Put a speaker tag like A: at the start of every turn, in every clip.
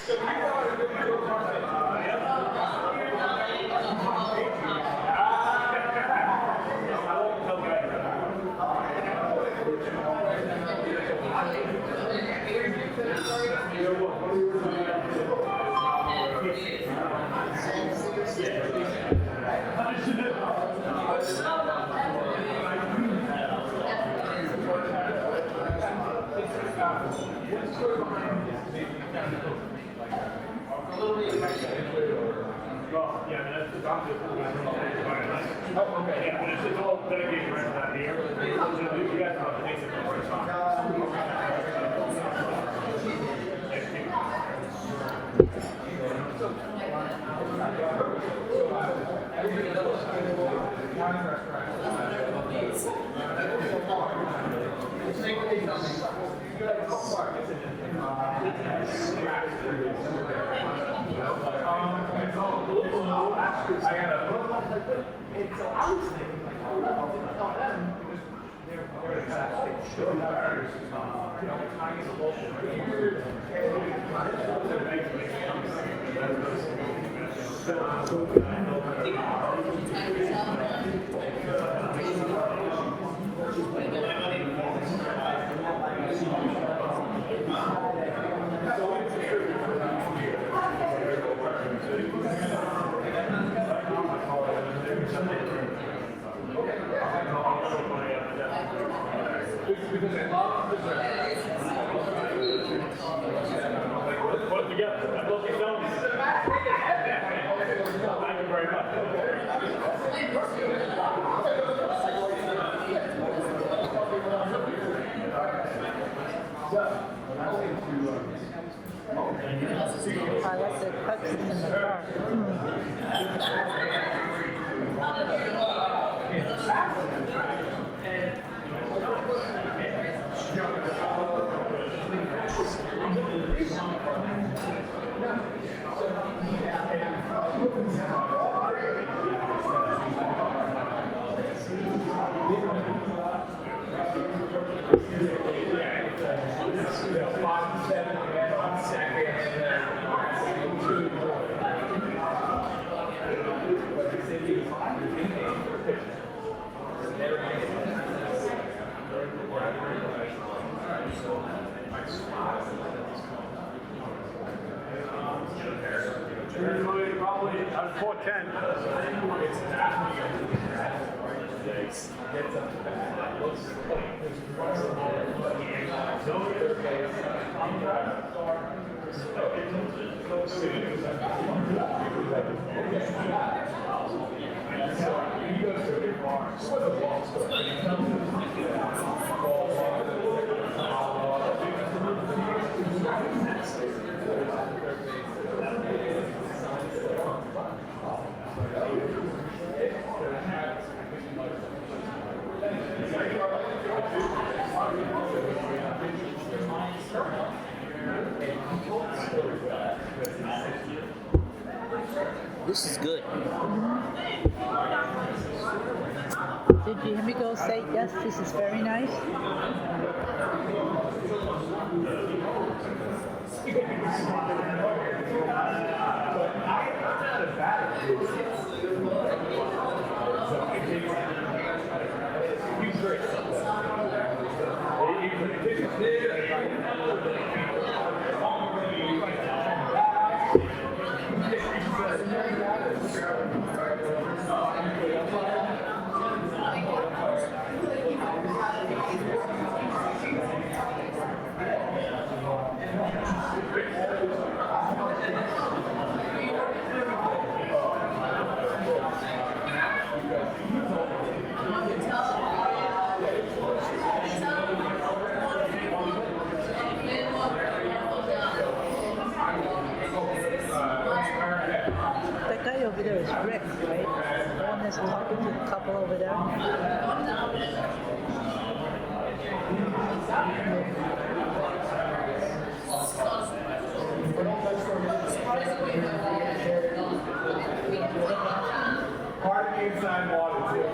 A: Well, yeah, that's the doctor. Oh, okay. Yeah, but it's all dedicated right out here. So you guys have to take it for the time. Put it together. I love you, Tony. Thank you very much.
B: I like the cuts in the car. Probably
C: 410. This is good.
B: Did you hear me go say, yes, this is very nice? That guy over there is Rick, right? The one that's talking to the couple over there.
A: Part of the inside water too.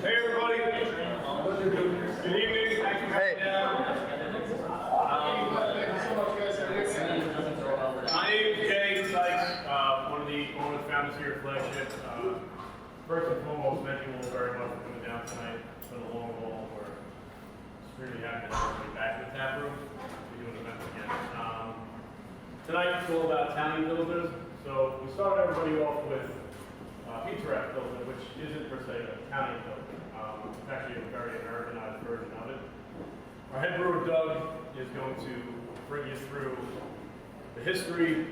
A: Hey everybody. Good evening. Thank you for coming down. My name is Jay Sykes, one of the founders here at Flagship. First and foremost, thank you all very much for coming down tonight. It's been a long haul. We're extremely happy to have you back in the tap room. We're doing events again. Tonight it's all about Italian Pilsners. So we started everybody off with Pizza Rat Pilsner, which isn't per se an Italian Pilsner. It's actually a very Americanized version of it. Our head brewer, Doug, is going to bring you through the history,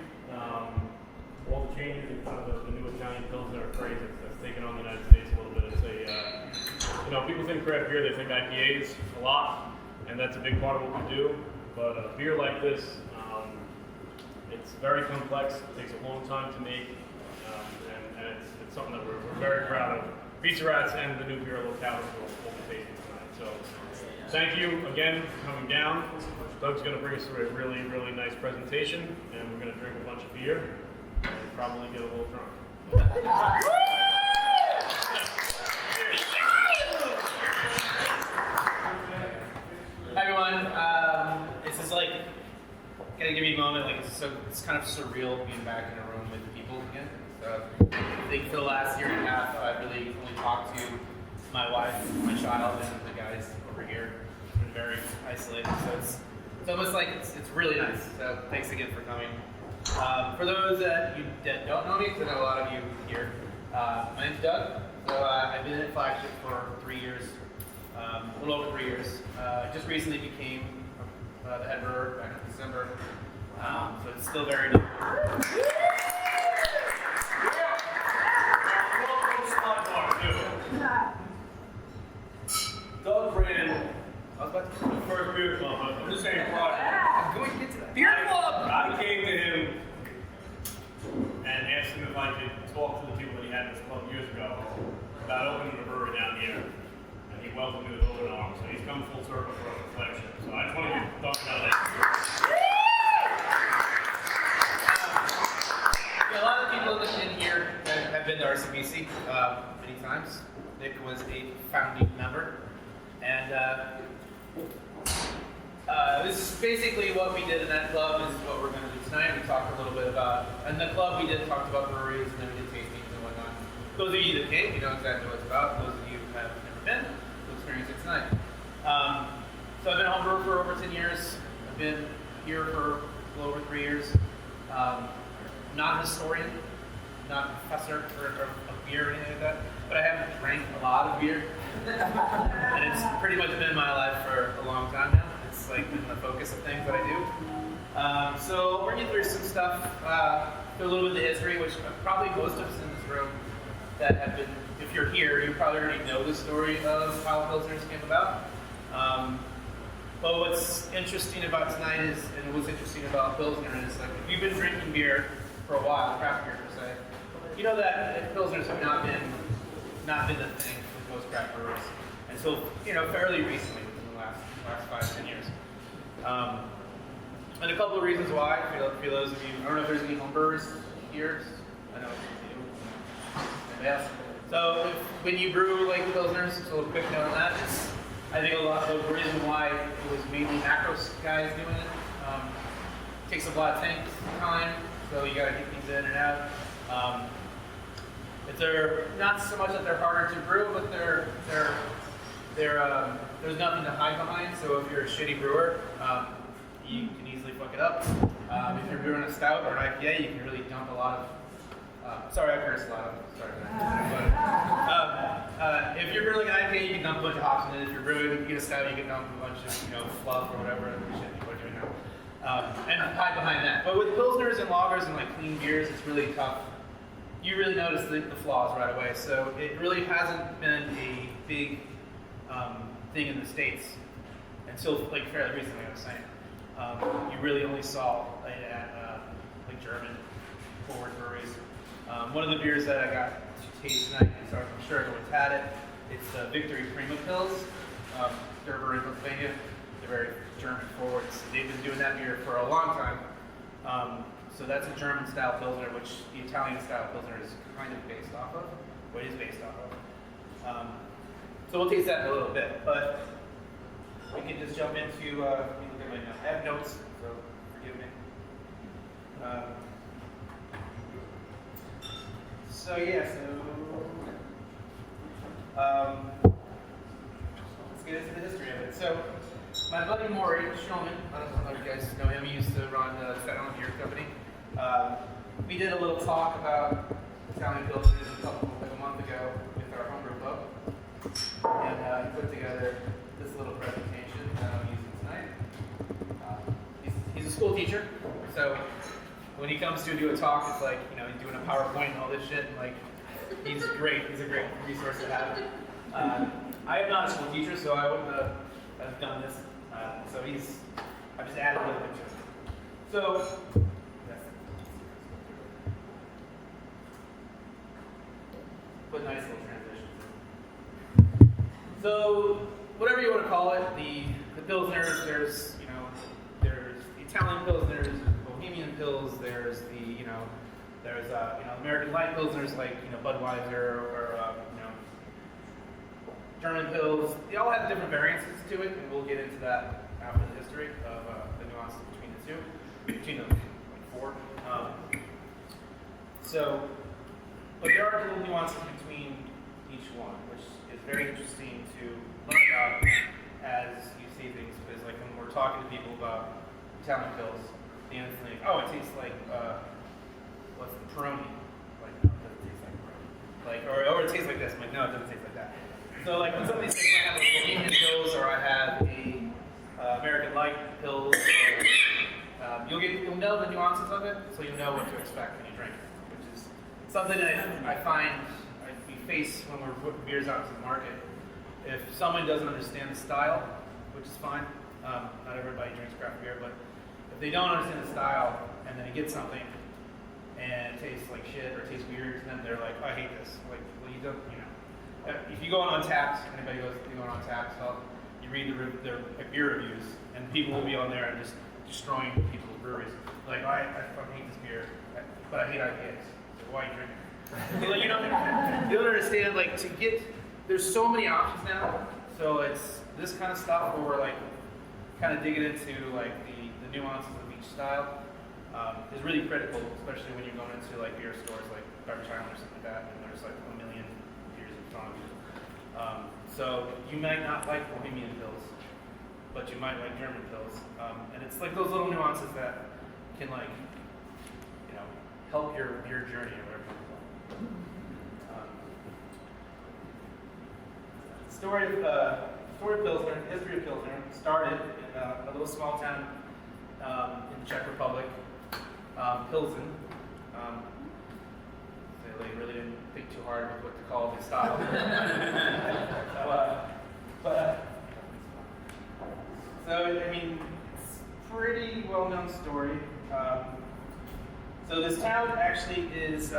A: all the changes in kind of the new Italian Pilsner craze that's taken on the United States a little bit. It's a, people think craft beer, they think IPAs a lot, and that's a big part of what we do. But a beer like this, it's very complex, it takes a long time to make, and it's something that we're very proud of. Pizza Rats and the new beer locality will be tasting tonight. So thank you again for coming down. Doug's going to bring us through a really, really nice presentation, and we're going to drink a bunch of beer and probably get a little drunk.
D: Hi everyone, this is like gonna give me a moment. It's kind of surreal being back in a room with people again. So I think for the last year and a half, I've really only talked to my wife, my child, and the guys over here. It's been very isolated, so it's almost like it's really nice. So thanks again for coming. For those that don't know me, because I know a lot of you here, my name's Doug. So I've been at Flagship for 3 years. A little over 3 years. Just recently became the head brewer back in December, so it's still very new.
A: Doug ran the first beer club. I'm just saying,
D: I'm going to get to the beer club!
A: I came to him and asked him if I could talk to the people that he had this club years ago about opening a brewery down here, and he welcomed me with open arms. So he's come full circle for us at Flagship. So I just want to talk about that.
D: A lot of people in here have been to RCBC many times. Nick was a founding member, and this is basically what we did in that club. This is what we're going to do tonight. We talked a little bit about, in the club we did talk about breweries, and then we did tastings and whatnot. Those of you that came, you know exactly what it's about. Those of you who have never been, will experience it tonight. So I've been a home brewer for over 10 years. I've been here for a little over 3 years. Not a historian, not a professor of beer or anything like that, but I have drank a lot of beer. And it's pretty much been in my life for a long time now. It's like been the focus of things that I do. So I'll bring you through some stuff, through a little bit of the history, which probably most of us in this room that have been, if you're here, you probably already know the story of how Pilsners came about. But what's interesting about tonight is, and what's interesting about Pilsner is, like, if you've been drinking beer for a while, craft beer per se, you know that Pilsners have not been the thing with most craft brewers until, you know, fairly recently, within the last 5-10 years. And a couple of reasons why, for those of you, I don't know if there's any home brewers here. I know anybody else. So when you brew like Pilsners, just a little quick note on that, I think a lot of the reason why it was mainly macros guys doing it. Takes a lot of tank time, so you gotta get things in and out. They're not so much that they're harder to brew, but there's nothing to hide behind. So if you're a shitty brewer, you can easily fuck it up. If you're brewing a stout or an IPA, you can really dump a lot of. Sorry, I cursed a lot. Sorry for that. If you're brewing an IPA, you can dump a bunch of hops in it. If you're brewing, you get a stout, you can dump a bunch of fluff or whatever shit people are doing now. And hide behind that. But with Pilsners and lagers and like clean beers, it's really tough. You really notice the flaws right away. So it really hasn't been a big thing in the States until like fairly recently, I was saying. You really only saw it at like German forward breweries. One of the beers that I got to taste tonight, so I'm sure everyone's had it. It's the Victory Prima Pils. They're a brewery in Pennsylvania. They're very German forwards. They've been doing that beer for a long time. So that's a German style Pilsner, which the Italian style Pilsner is kind of based off of. What it is based off of. So we'll taste that in a little bit, but we can just jump into, let me look at my notes. I have notes, so forgive me. So yeah, let's get into the history of it. So my buddy Maury Schulman, I don't know if you guys know him, he used to run the Italian Beer Company. We did a little talk about Italian Pilsners like a month ago with our homebrew club, and he put together this little presentation that I'm using tonight. He's a school teacher, so when he comes to do a talk, it's like, he's doing a PowerPoint and all this shit, and like, he's great. He's a great resource to have. I am not a school teacher, so I wouldn't have done this. So I've just added a little bit to it. So, put nice little transitions. So, whatever you want to call it, the Pilsners, there's Italian Pilsners, there's Bohemian Pils, there's American Light Pilsners like, Budweiser or German Pils. They all have different variances to it, and we'll get into that after the history of the nuances between the two, between the four. But there are little nuances between each one, which is very interesting to learn about as you see things. Because like when we're talking to people about Italian Pils, they instantly think, oh, it tastes like what's the Peroni? Like, no, it doesn't taste like Peroni. Like, or it tastes like this. I'm like, no, it doesn't taste like that. So like when somebody says I have a Bohemian Pils or I have a American Light Pils, you'll know the nuances of it, so you'll know what to expect when you drink it, which is something that I find we face when we're putting beers out to the market. If someone doesn't understand the style, which is fine, not everybody drinks craft beer, but if they don't understand the style and then they get something and it tastes like shit or tastes weird to them, they're like, oh, I hate this. Like, well, you don't, you know. If you go on Untapped, anybody goes to go on Untapped, so you read their beer reviews, and people will be on there and just destroying people's breweries. Like, I fucking hate this beer, but I hate IPAs. So why are you drinking? So, like, you don't understand, like, there's so many options now, so it's this kind of stuff where we're like kind of digging into like the nuances of each style is really critical, especially when you're going into like beer stores like Garbage Island or something like that, and there's like a million beers in front of you. So you might not like Bohemian Pills, but you might like German Pills, and it's like those little nuances that can like, you know, help your journey or whatever. Story of Pilsner, history of Pilsner, started in a little small town in the Czech Republic, Pilsen. They really didn't think too hard with what to call the style. So, I mean, it's a pretty well-known story. So this town actually is it's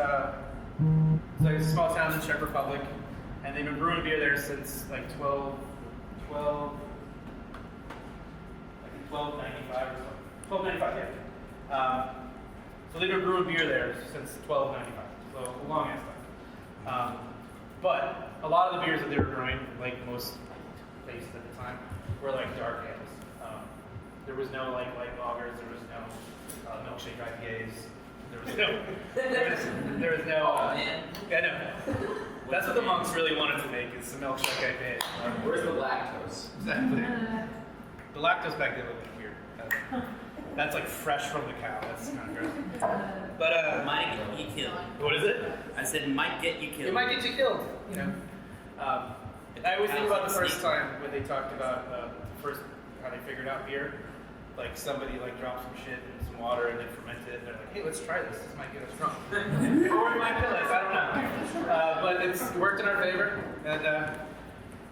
D: like a small town in the Czech Republic, and they've been brewing beer there since like 1295 or something. 1295, yeah. So they've been brewing beer there since 1295, so a long ass time. But a lot of the beers that they were brewing, like most places at the time, were like dark ales. There was no like light lagers, there was no milkshake IPAs. There was no. Yeah, no. That's what the monks really wanted to make, is some milkshake IPA.
E: Where's the lactose?
D: Exactly. The lactose back then would have been weird. That's like fresh from the cow. That's kind of gross. But
C: Might get you killed.
D: what is it?
C: I said might get you killed.
D: It might get you killed. You know. I always think about the first time when they talked about how they figured out beer. Like somebody like dropped some shit in some water and then fermented it. And they're like, hey, let's try this. This might get us drunk. Or it might kill us. I don't know. But it worked in our favor. And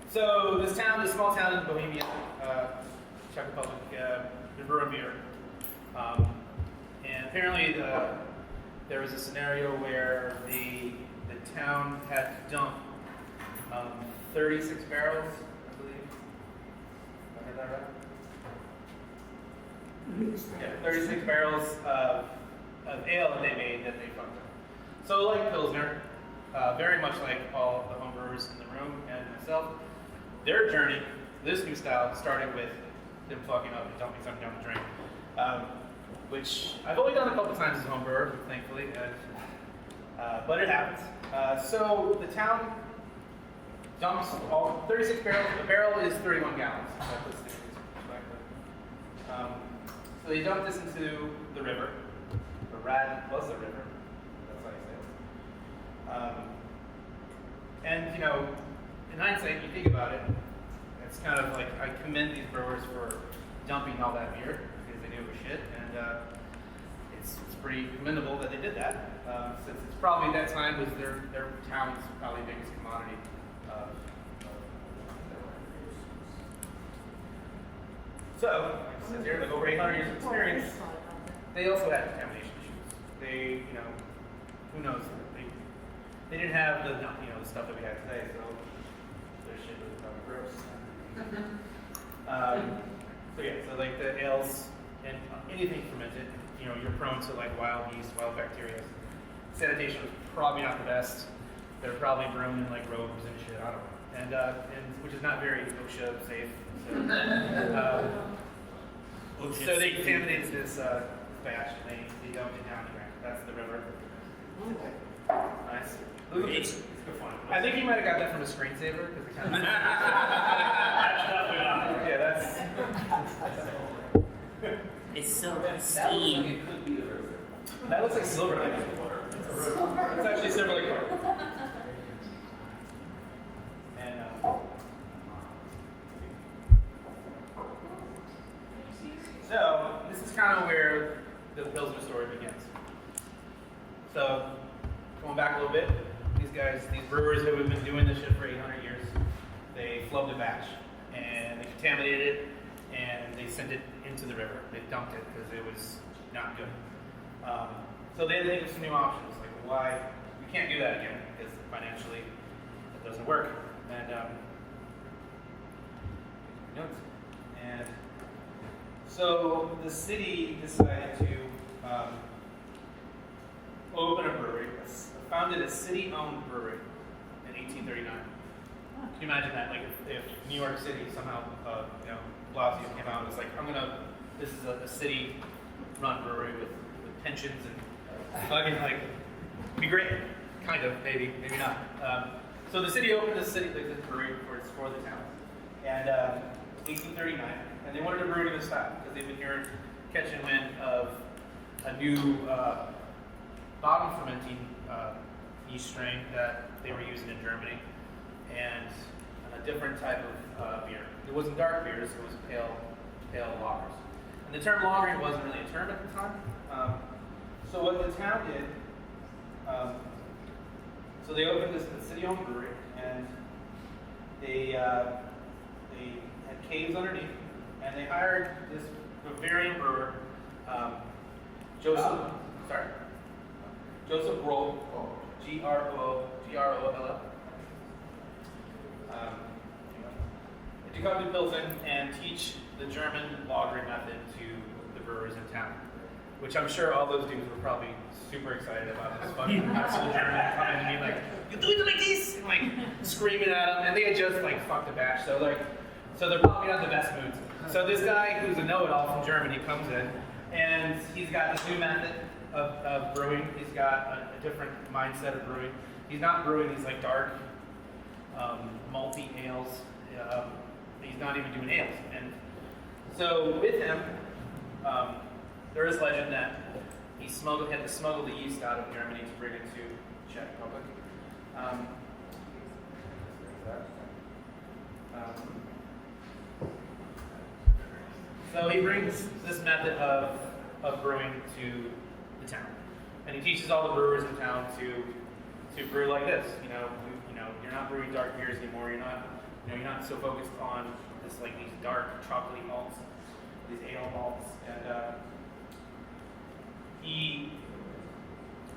D: so this small town in Bohemia, Czech Republic, they brew a beer. And apparently there was a scenario where the town had to dump 36 barrels, I believe. Did I heard that right? Yeah, 36 barrels of ale that they made that they fucked up. So like Pilsner, very much like all the homebrewers in the room and myself, their journey, this new style, started with them fucking up and dumping something down the drain. Which I've only done a couple times as a homebrewer, thankfully, but it happens. So the town dumps all 36 barrels. The barrel is 31 gallons. That puts things in perspective. So they dump this into the river, the Rad plus the river. That's how you say it. And you know, in hindsight, you think about it, it's kind of like I commend these brewers for dumping all that beer because they knew it was shit, and it's pretty commendable that they did that, since it's probably at that time was their town's probably biggest commodity. So, since they're like over 800 years of experience, they also had contamination issues. They, you know, who knows? They didn't have the stuff that we have today, so their shit was probably gross. So yeah, so like the ales and anything fermented, you know, you're prone to like wild yeast, wild bacteria. Sanitation was probably not the best. They're probably brewing in like robes and shit. I don't know, and which is not very OSHA safe. So they contaminated this batch and they dumped it down the ground. That's the river. Nice. It's good fun. I think you might have got that from a screensaver because it kind of. Yeah, that's.
C: It's so pristine.
D: That looks like Silver Lake. It's actually Silver Lake Park. And so this is kind of where the Pilsner story begins. So going back a little bit, these brewers who have been doing this shit for 800 years, they flubbed a batch and they contaminated it and they sent it into the river. They dumped it because it was not good. So they think of some new options, like why we can't do that again because financially it doesn't work. And notes. And so the city decided to open a brewery, founded a city-owned brewery in 1839. Can you imagine that? Like if New York City somehow, Blasio came out and was like, this is a city-run brewery with pensions and fucking like, it'd be great. Kind of, maybe not. So the city opened this brewery for the town. And 1839, and they wanted a brewery this style because they've been hearing, catching wind of a new bottom fermenting yeast strain that they were using in Germany, and a different type of beer. It wasn't dark beers; it was pale lagers. And the term lager wasn't really a term at the time. So what the town did, so they opened this city-owned brewery, and they had caves underneath, and they hired this Bavarian brewer, Joseph Groll, Groll, to come to Pilsen and teach the German lagering method to the brewers in town. Which I'm sure all those dudes were probably super excited about this fucking absolute German coming to me like, you do it like this, and like screaming at them, and they had just like fucked a batch, so they're probably not in the best moods. So this guy who's a know-it-all from Germany comes in, and he's got this new method of brewing. He's got a different mindset of brewing. He's not brewing these like dark, malty ales. He's not even doing ales. And so with him, there is legend that he had to smuggle the yeast out of Germany to bring it to Czech Republic. So he brings this method of brewing to the town, and he teaches all the brewers in town to brew like this. You're not brewing dark beers anymore. You're not so focused on this like these dark chocolatey malts, these ale malts, and he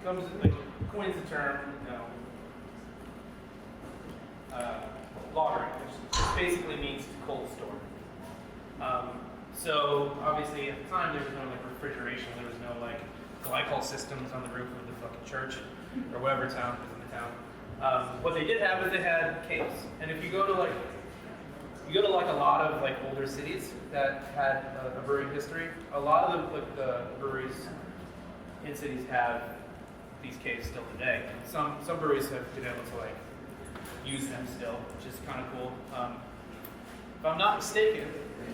D: comes coins the term, lagering, which basically means to cold store. So obviously at the time there was no like refrigeration, there was no like glycol systems on the roof of the fucking church or whatever town was in the town. What they did have is they had caves, and if you go to a lot of like older cities that had a brewing history, a lot of the breweries in cities have these caves still today. Some breweries have been able to like use them still, which is kind of cool. If I'm not mistaken,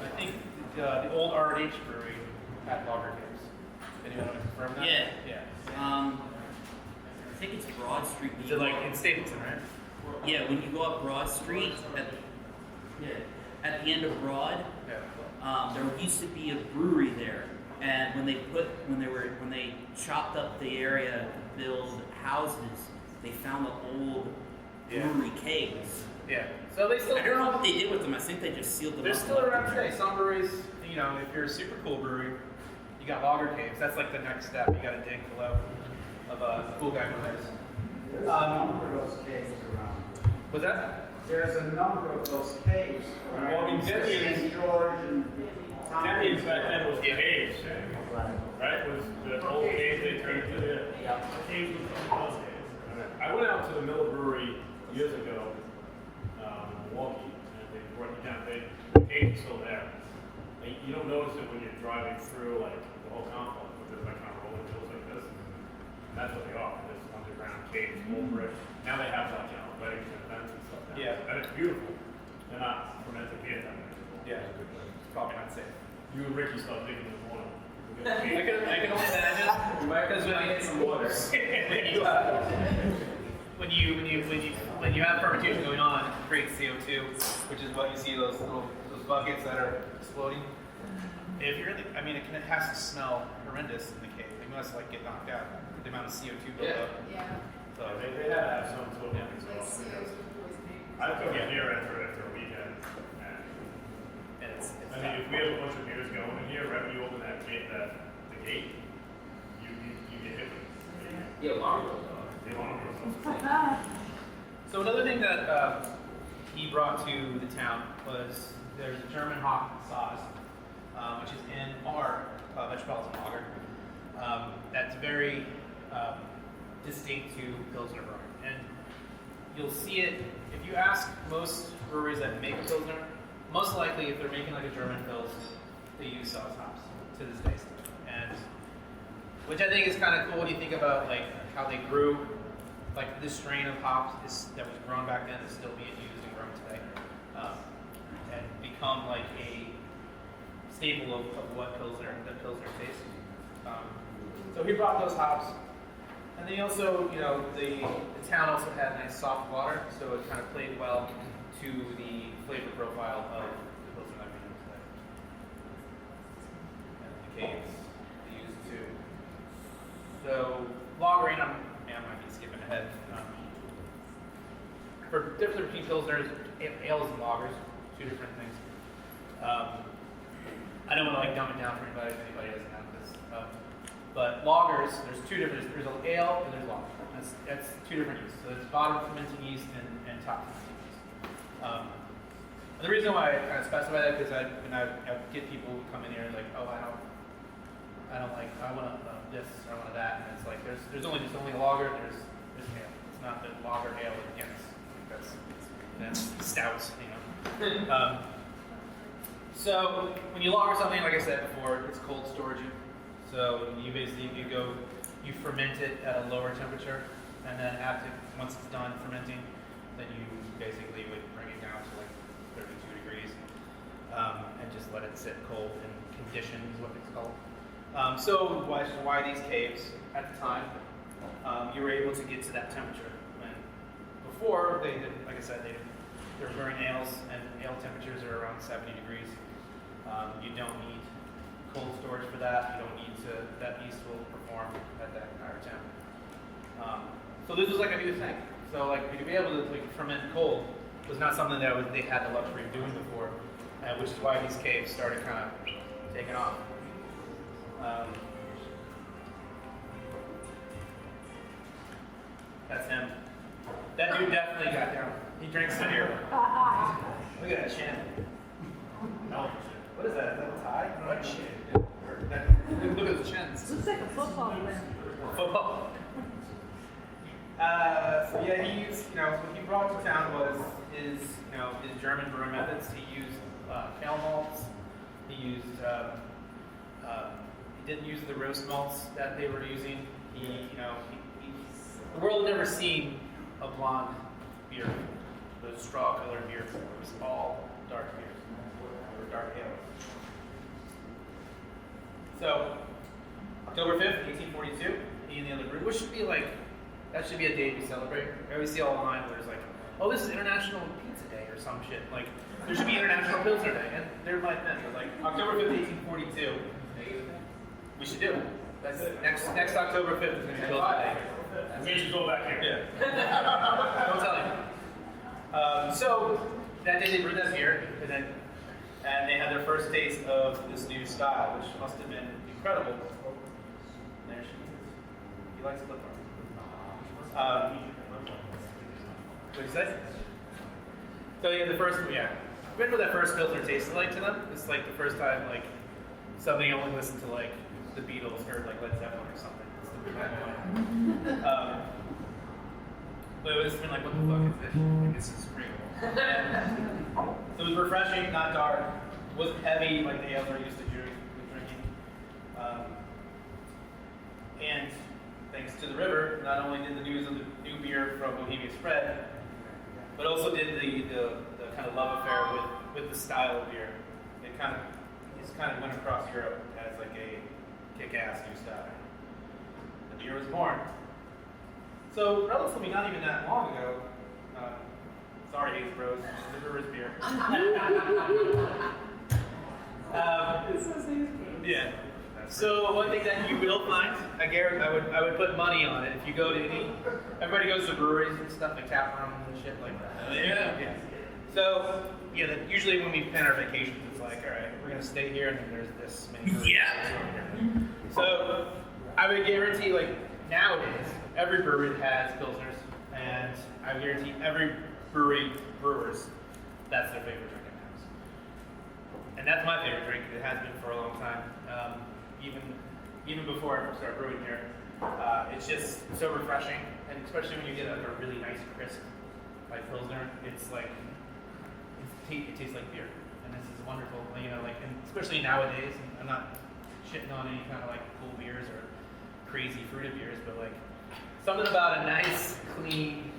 D: I think the old R&H brewery had lager caves. Anyone want to confirm that?
C: Yeah.
D: Yeah.
C: I think it's Broad Street.
D: Is it like in Stapleton, right?
C: Yeah, when you go up Broad Street, at the end of Broad, there used to be a brewery there, and when they chopped up the area to build houses, they found the old brewery caves.
D: Yeah. So they still.
C: I don't know what they did with them. I think they just sealed them
D: They're
C: up.
D: still around today. Some breweries, if you're a super cool brewery, you got lager caves. That's like the next step. You got to dig below of a cool guy brewers.
E: There's a number of those caves around.
D: Was that?
E: There's a number of those caves around.
A: Well, I mean,
E: St. George and
A: Denny's back then was caves, right? Was the old caves they turned into the caves was those caves. I went out to the Miller Brewery years ago in Milwaukee, and they brought me down. The caves are still there. And you don't notice it when you're driving through like the whole complex, but there's like kind of rolling hills like this. And that's what they are. This underground caves, old brick. Now they have like weddings and events and stuff. Now.
D: Yeah.
A: And it's beautiful. They're not fermented beer down there.
D: Yeah. It's probably not safe.
A: You and Ricky start digging in the morning.
D: I can only imagine because when you have fermentation going on, it creates CO2, which is what you see those buckets that are exploding. If you're it has to smell horrendous in the cave. They must like get knocked out. The amount of CO2 built up.
F: Yeah.
A: So they had to have some sort of
F: Like CO2 poisoning.
A: I took a beer after a weekend.
D: And it's
A: I mean, if we have a bunch of beers going in here, right when you open the gate, you get hit with They want to
D: So another thing that he brought to the town was there's a German hop sauce, which is in our Metropolitan lager. That's very distinct to Pilsner brewing. And you'll see it, if you ask most breweries that make a Pilsner, most likely if they're making like a German Pils, they use sauce hops to this day still. And which I think is kind of cool when you think about like how they grew. Like this strain of hops that was grown back then is still being used and grown today, and become like a staple of what Pilsner tastes. So he brought those hops, and then he also, you know, the town also had nice soft water, so it kind of played well to the flavor profile of the Pilsner that we know today. And the caves they used too. So lagering, I might be skipping ahead. For difference between Pilsners, ales and lagers, two different things. I don't want to like dumb it down for anybody if anybody doesn't know this. But lagers, there's two different. There's an ale and there's lager. That's two different yeasts. So it's bottom fermenting yeast and top fermenting yeast. And the reason why I kind of specify that because when I get people who come in here like, oh, I want this, I want that, and it's like there's only a lager, there's ale. It's not the lager ale with Guinness. That's stouts, you know. So when you lager something, like I said before, it's cold storage. So you basically you ferment it at a lower temperature, and then once it's done fermenting, then you basically would bring it down to like 32 degrees, and just let it sit cold and condition is what it's called. So why these caves? At the time, you were able to get to that temperature. When before they did, like I said, they were brewing ales, and ale temperatures are around 70 degrees. You don't need cold storage for that. You don't need that yeast will perform at that higher temp. So this was like a new thing. So like to be able to like ferment cold was not something that they had the luxury of doing before, which is why these caves started kind of taking off. That's him. That dude definitely got down. He drinks the beer. Look at that chin. What is that? Is that a tie? What chin? Look at the chins.
B: Looks like a football win.
D: Football. So yeah, he used, what he brought to town was his German brewing methods. He used kale malts. He used, he didn't use the roast malts that they were using. The world had never seen a blonde beer, the straw-colored beer. It was all dark beers, or dark ale. So, October 5th, 1842, he and the other brew, which should be like, that should be a day we celebrate. I always see all online where it's like, oh, this is International Pizza Day or some shit. Like, there should be International Pilsner Day, and they're like that. But like, October 5th, 1842, we should do it. That's it. Next October 5th is going to be Pilsner Day.
A: We should go back here.
D: Yeah. Don't tell you. So that day they brewed that beer, and they had their first taste of this new style, which must have been incredible. There she is. He likes flip art. What did you say? So yeah, remember that first Pilsner tasted like to them? It's like the first time like something only listened to like the Beatles or like Led Zeppelin or something. But it was been like, what the fuck is this? Like, this is pretty cool. So it was refreshing, not dark. It wasn't heavy like the ales we're used to drinking. And thanks to the river, not only did the news of the new beer from Bohemia spread, but also did the kind of love affair with the style of beer. It kind of went across Europe as like a kick-ass new style. The beer was born. So relatively not even that long ago, sorry Hayes Bros, the river's beer. Yeah. So one thing that you will find, I would put money on it. If you go to everybody goes to breweries and stuff like tap rooms and shit like that. Yeah. So usually when we plan our vacations, it's like, all right, we're gonna stay here, and then there's this many breweries. Yeah. So I would guarantee, like nowadays, every brewery has Pilsners, and I guarantee every brewers, that's their favorite drink in the house. And that's my favorite drink. It has been for a long time. Even before I started brewing here, it's just so refreshing, and especially when you get a really nice crisp like Pilsner, it's like it tastes like beer, and this is wonderful. You know, like, and especially nowadays. I'm not shitting on any kind of like cool beers or crazy fruited beers, but like something about a nice, clean,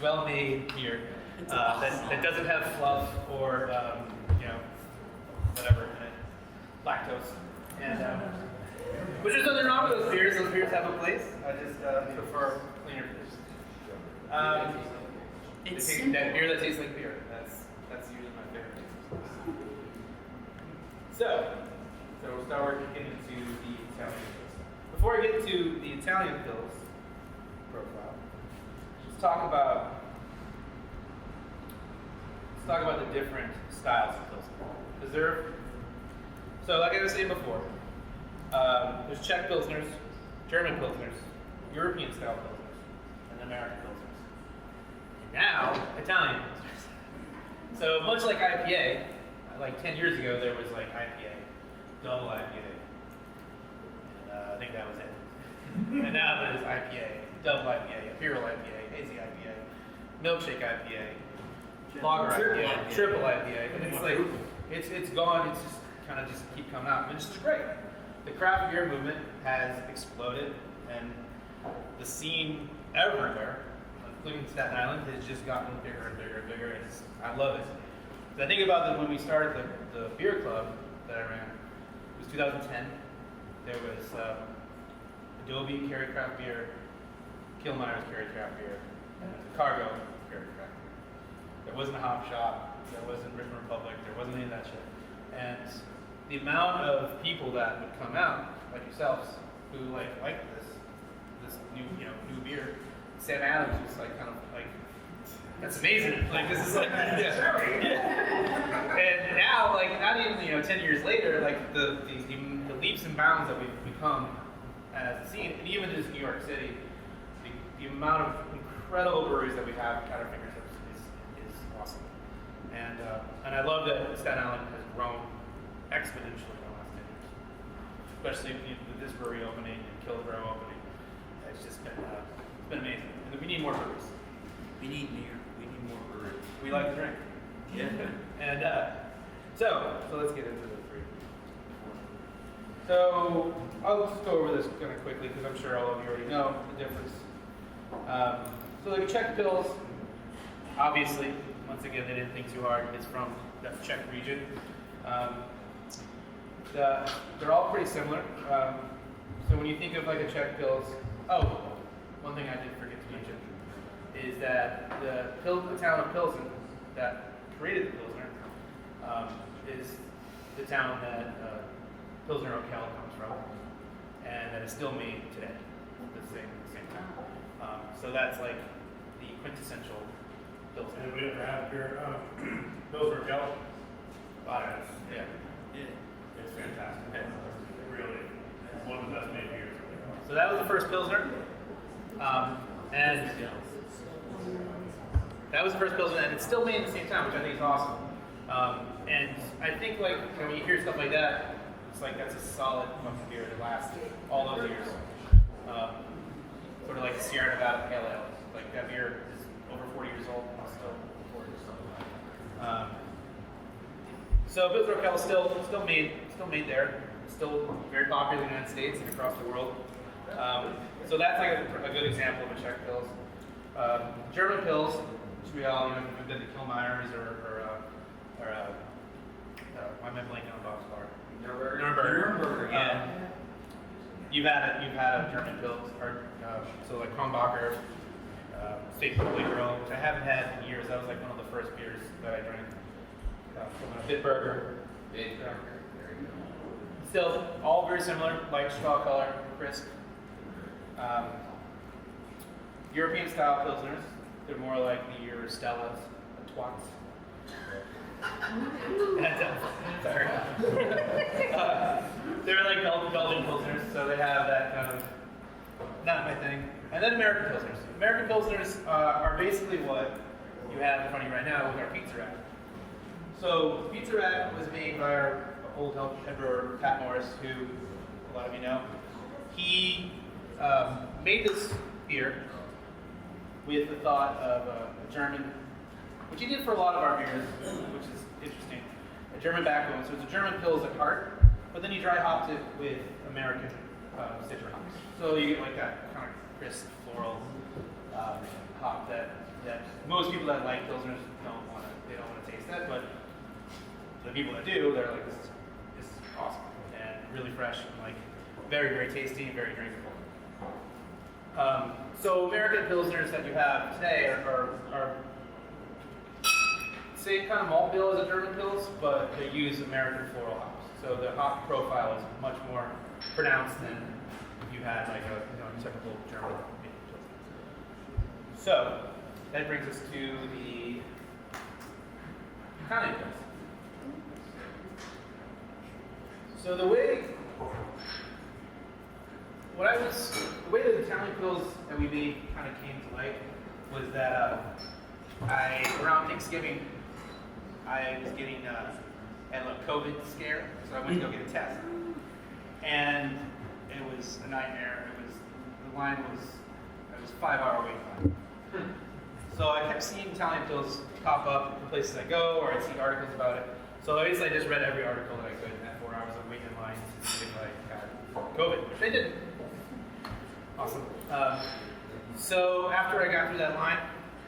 D: well-made beer that doesn't have fluff or you know, whatever in it, lactose, and but there's nothing wrong with those beers. Those beers have a place. I just prefer cleaner beers. That beer that tastes like beer. That's usually my favorite. So we'll start getting into the Italian pills. Before I get to the Italian pills profile, let's talk about the different styles of pilsner. So like I was saying before, there's Czech pilsners, German pilsners, European style pilsners, and American pilsners. And now Italian pilsners. So much like IPA, like 10 years ago there was like IPA, double IPA. And, I think that was it. And now there's IPA, double IPA, Imperial IPA, Hazy IPA, Milkshake IPA, Lager IPA, Triple IPA. And it's like, it's gone, it's just kind of just keep coming out. And it's just great. The craft beer movement has exploded, and the scene everywhere, including Staten Island, has just gotten bigger and bigger and bigger. And I love it. I think about that when we started the beer club that I ran. It was 2010. There was Adobe carried craft beer, Killmeyer's carried craft beer, and Cargo carried craft beer. There wasn't a hop shop. There wasn't Richmond Republic. There wasn't any of that shit. And the amount of people that would come out, like yourselves, who like this new beer, Sam Adams was like kind of like, that's amazing. Like this is like, yeah. And now, like not even 10 years later, like the leaps and bounds that we've become as a scene, and even just New York City, the amount of incredible breweries that we have at our fingertips is awesome. And I love that Staten Island has grown exponentially in the last 10 years, especially with this brewery opening and Killebrew opening. It's just been it's been amazing. And we need more breweries.
C: We need more breweries.
D: We like to drink.
C: Yeah.
D: And so let's get into the three. So I'll just go over this kind of quickly because I'm sure all of you already know the difference. So the Czech pills, obviously, once again, they didn't think too hard. It's from the Czech region. They're all pretty similar. So when you think of like a Czech pills, one thing I did forget to mention is that the town of Pilsen that created the Pilsner is the town that Pilsner Urquell comes from, and that is still made today, the same town. So that's like the quintessential Pilsner.
A: Anybody ever had beer? Pilsner Urquell?
D: Yeah.
A: It's fantastic. It really is one of the best made beers.
D: So that was the first Pilsner. And that was the first Pilsner, and it's still made in the same town, which I think is awesome. And I think like when you hear stuff like that, it's like that's a solid fucking beer that lasts all those years. Sort of like Sierra Nevada Pale Ale. Like that beer is over 40 years old and still 40 years old. So Pilsner Urquell is still made there. It's still very popular in the United States and across the world. So that's like a good example of a Czech pills. German pills, which we all we've been to Killmeyer's or why am I blanking on Bob's Bar? Nuremberg. Yeah. You've had a German pills, or so like Kronbacher, State Holy Girl, which I haven't had in years. That was like one of the first beers that I drank. Bitburger. Still, all very similar, light straw color, crisp. European style pilsners, they're more like your Stellas, the Twats. Sorry. They're like Belgian pilsners, so they have that kind of, not my thing. And then American Pilsners. American Pilsners are basically what you have in front of you right now with our Pizza Rat. So Pizza Rat was made by our old head brewer, Pat Morris, who a lot of you know. He made this beer with the thought of a German, which he did for a lot of our beers, which is interesting, a German backbone. So it's a German Pils at heart, but then he dry hopped it with American citrus hops. So you get like that kind of crisp floral hop that most people that like Pilsners don't want to taste that, but the people that do, they're like, this is awesome and really fresh and like very, very tasty and very drinkable. So American Pilsners that you have today are same kind of malt bill as a German Pils, but they use American floral hops. So the hop profile is much more pronounced than if you had like a typical German Pilsner. So that brings us to the Italian Pils. So the way the Italian Pils that we made kind of came to light was that around Thanksgiving, I was getting had a COVID scare, so I went to go get a test, and it was a nightmare. The line was 5-hour wait time. So I kept seeing Italian Pils pop up in places I go, or I'd see articles about it. So I just read every article that I could, and had 4 hours of waiting in line to see if I got COVID, which I didn't. Awesome. So after I got through that line,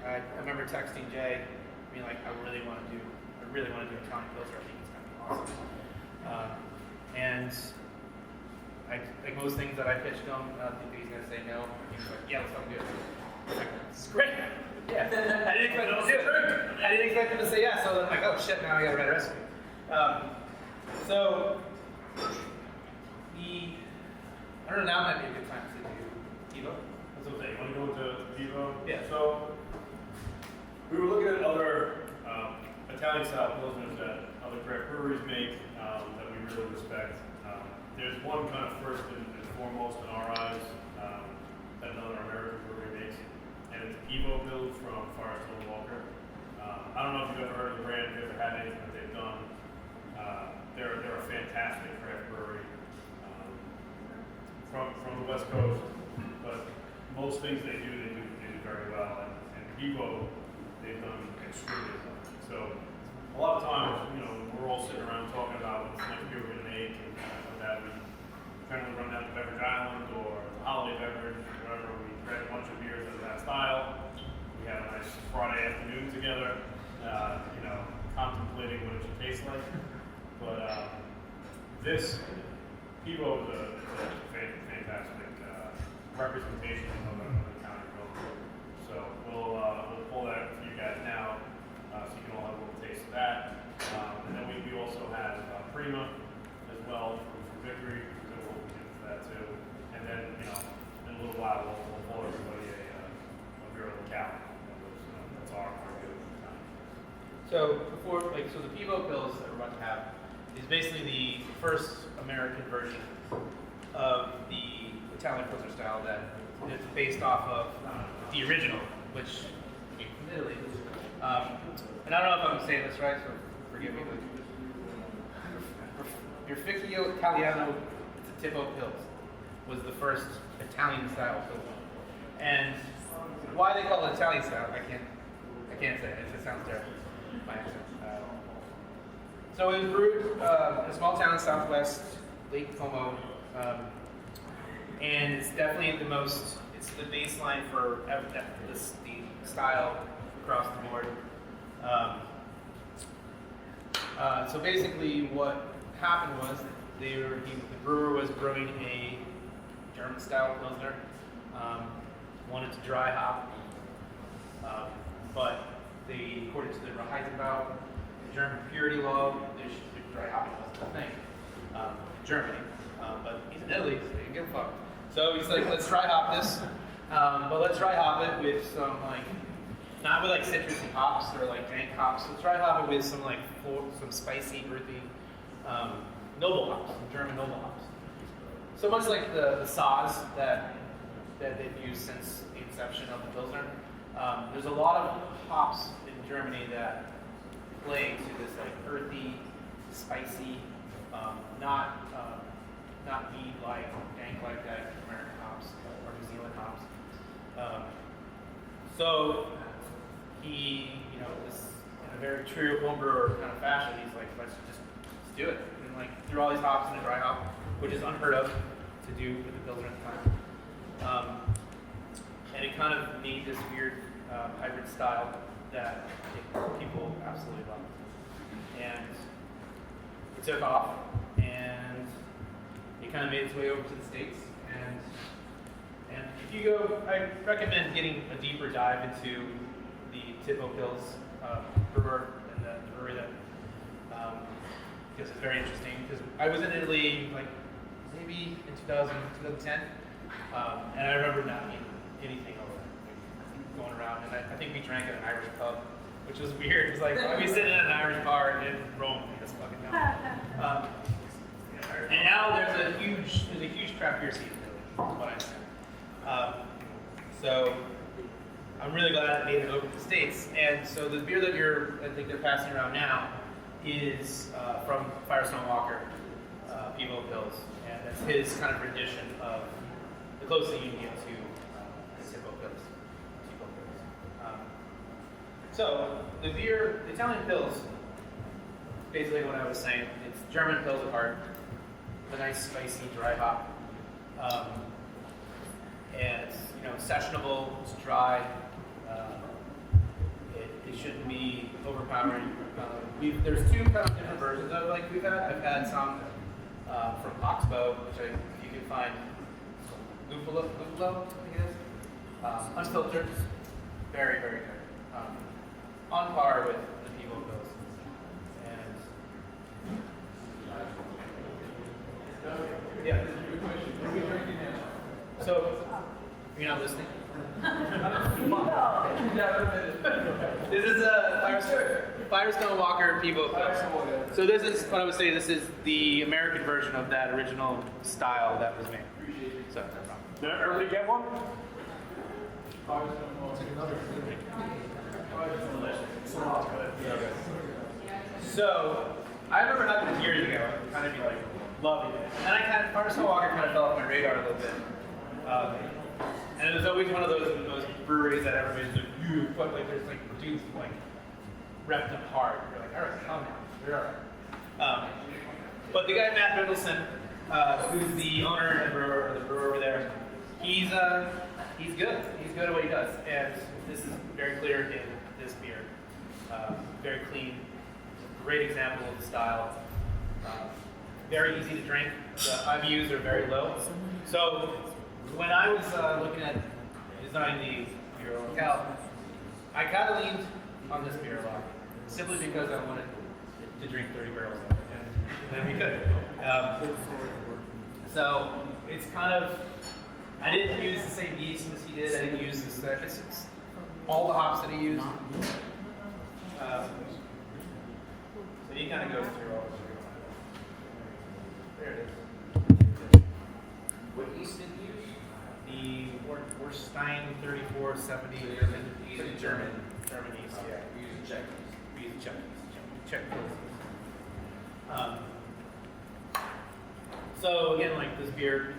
D: I remember texting Jay, being like, I really want to do Italian Pilsner. I think it's going to be awesome. And like most things that I pitched him, I think he's going to say no. He was like, yeah, let's fucking do it. I was like, this is great. Yeah. I didn't expect him to do it. I didn't expect him to say yes. So I'm like, oh shit, now I got to write a recipe. So I don't know, now might be a good time to do Evo.
A: That's what I'm saying. You want to go into Vivo?
D: Yeah.
A: So we were looking at other Italian style pilsners that other craft breweries make that we really respect. There's one kind of first and foremost in our eyes that another American brewery makes, and it's Evo Pils from Firestone Walker. I don't know if you've ever heard of the brand, if you've ever had anything that they've done. They're a fantastic craft brewery from the West Coast, but most things they do very well, and Evo, they've done extremely well. So a lot of times, we're all sitting around talking about what's the next beer we're going to make, and like that. We generally run down to Beverage Island or the holiday beverage, whatever. We grab a bunch of beers of that style. We have a nice Friday afternoon together, contemplating what it should taste like. But this Evo is a fantastic representation of an Italian pilsner. So we'll pull that for you guys now, so you can all have a little taste of that. And then we also have Prima as well from Victory, so we'll get into that too. And then in a little while we'll pull everybody a beer on the cow. That's our good time.
D: So so the Evo Pils that we're about to have is basically the first American version of the Italian Pilsner style that is based off of the original, which came from Italy. And I don't know if I'm saying this right, so forgive me. Your Ficchio Italiano, it's a Tipo Pils, was the first Italian style Pils. And why they call it Italian style, I can't say it. It sounds terrible. My accent. So it was brewed in a small town in Southwest Lake Como, and it's definitely it's the baseline for the style across the board. So basically what happened was the brewer was brewing a German style Pilsner, wanted to dry hop, but according to the Heisenbau, the German purity law, dry hopping wasn't a thing in Germany, but he's in Italy, so he didn't give a fuck. So he's like, let's dry hop this, but let's dry hop it with some not with citrusy hops or dank hops. Let's dry hop it with some some spicy, earthy, noble hops, some German noble hops. So much like the Saaz that that they've used since the inception of the Pilsner. There's a lot of hops in Germany that play to this like earthy, spicy, not mead-like, dank-like that American hops or New Zealand hops. So he, this in a very true homebrewer kind of fashion, he's like, let's do it, and like threw all these hops in a dry hop, which is unheard of to do with the Pilsner at the time. And it kind of made this weird hybrid style that people absolutely love. And it took off, and it kind of made its way over to the States. And if you go, I recommend getting a deeper dive into the Tipo Pils brewer and the brewery that, because it's very interesting. Because I was in Italy like maybe in 2010, and I remember not eating anything over there, going around, and I think we drank at an Irish pub, which was weird. It's like, why are we sitting in an Irish bar in Rome? That's fucking dumb. And now there's a huge craft beer scene, really, is what I'm saying. So I'm really glad it made it over to the States. And so the beer that I think they're passing around now is from Firestone Walker, Pivo Pils, and that's his kind of rendition of the closest you can get to the Tipo Pils. So the beer, the Italian Pils, basically what I was saying, it's German Pils at heart, with a nice spicy dry hop, and it's sessionable, it's dry. It shouldn't be overpowering. There's two kind of different versions of it like we've had. I've had some from Oxbow, which you can find Lupolo, I think it is. Unfiltered, very, very good. On par with the Pivo Pils. And yeah. So, you're not listening? This is a Firestone Walker Pivo Pils. So this is what I would say. This is the American version of that original style that was made. So,
A: Did everybody get one?
D: So I remember having it years ago, and kind of be like loving it. And then Firestone Walker kind of fell off my radar a little bit. And it was always one of those breweries that everybody's like, but like there's like dudes like repped them hard. You're like, all right, calm down, you're all right. But the guy Matt Mendelson, who's the owner and the brewer over there, he's good. He's good at what he does, and this is very clear in this beer. Very clean, great example of the style. Very easy to drink. The IBUs are very low. So when I was looking at designing the beer locale, I kind of leaned on this beer a lot, simply because I wanted to drink 30 barrels of it, and we could. So it's kind of, I didn't use the same yeast as he did. I didn't use this. It's all the hops that he used. So he kind of goes through all this. There it is.
G: What yeast did you use?
D: The Worstein 3470 German yeast. Yeah,
G: We use Czech yeast.
D: we use Czech So again, like this beer,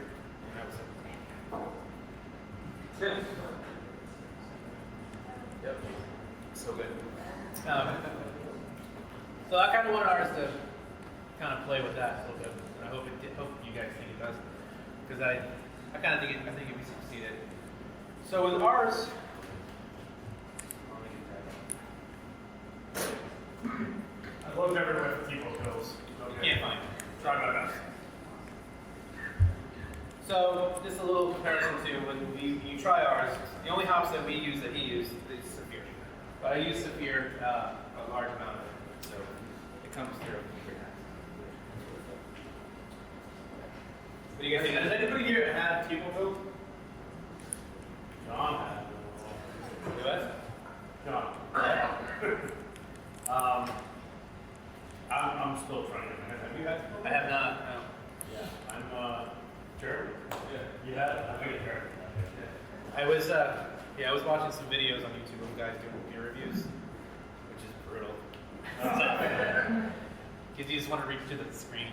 G: Yep. So good.
D: So I kind of wanted ours to kind of play with that a little bit, and I hope you guys think it does, because I kind of think we succeeded. So with ours,
A: I love never went for Tipo Pils.
D: you can't find it.
A: Try my best.
D: So just a little comparison to when you try ours. The only hops that we use that he used is Saphir, but I use Saphir a large amount of it, so it comes through. What do you guys think? Has anybody here had Tipo Pils?
A: John had.
D: What?
A: John. I'm still trying to. Have you had?
D: I have not. No.
A: Yeah. I'm German. Yeah. You had? I think it's German.
D: I was watching some videos on YouTube of guys doing beer reviews, which is brutal. Because you just want to reach to the screen.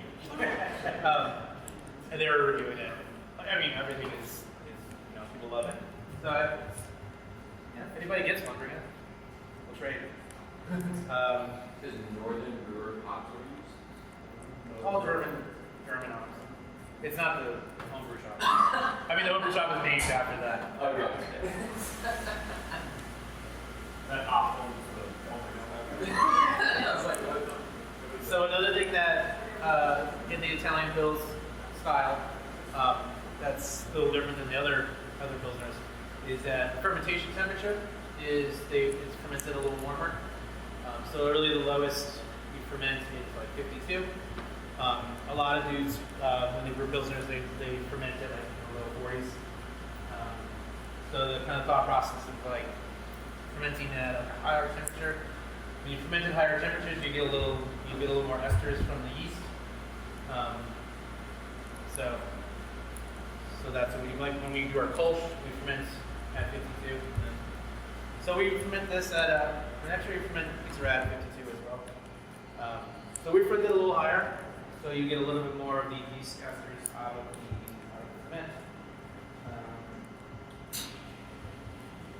D: And they were reviewing it. I mean, everything is people love it. So, if anybody gets one, bring it. We'll trade.
G: Does Northern Brewer hops are used?
D: All German hops. It's not the homebrew shop. I mean, the homebrew shop was named after that.
G: Oh, yeah.
A: That hop owns the
D: So another thing that in the Italian Pils style, that's a little different than the other Pilsners, is that fermentation temperature it's fermented a little warmer. So really the lowest you ferment is like 52. A lot of dudes, when they brew Pilsners, they ferment it like in the low 40s. So the kind of thought process is like fermenting at a higher temperature. When you ferment at higher temperatures, you get a little more esters from the yeast. So that's what we like when we do our Kolsch. We ferment at 52. So we ferment this at actually we ferment these are at 52 as well. So we ferment it a little higher, so you get a little bit more of the yeast esters out of the ferment.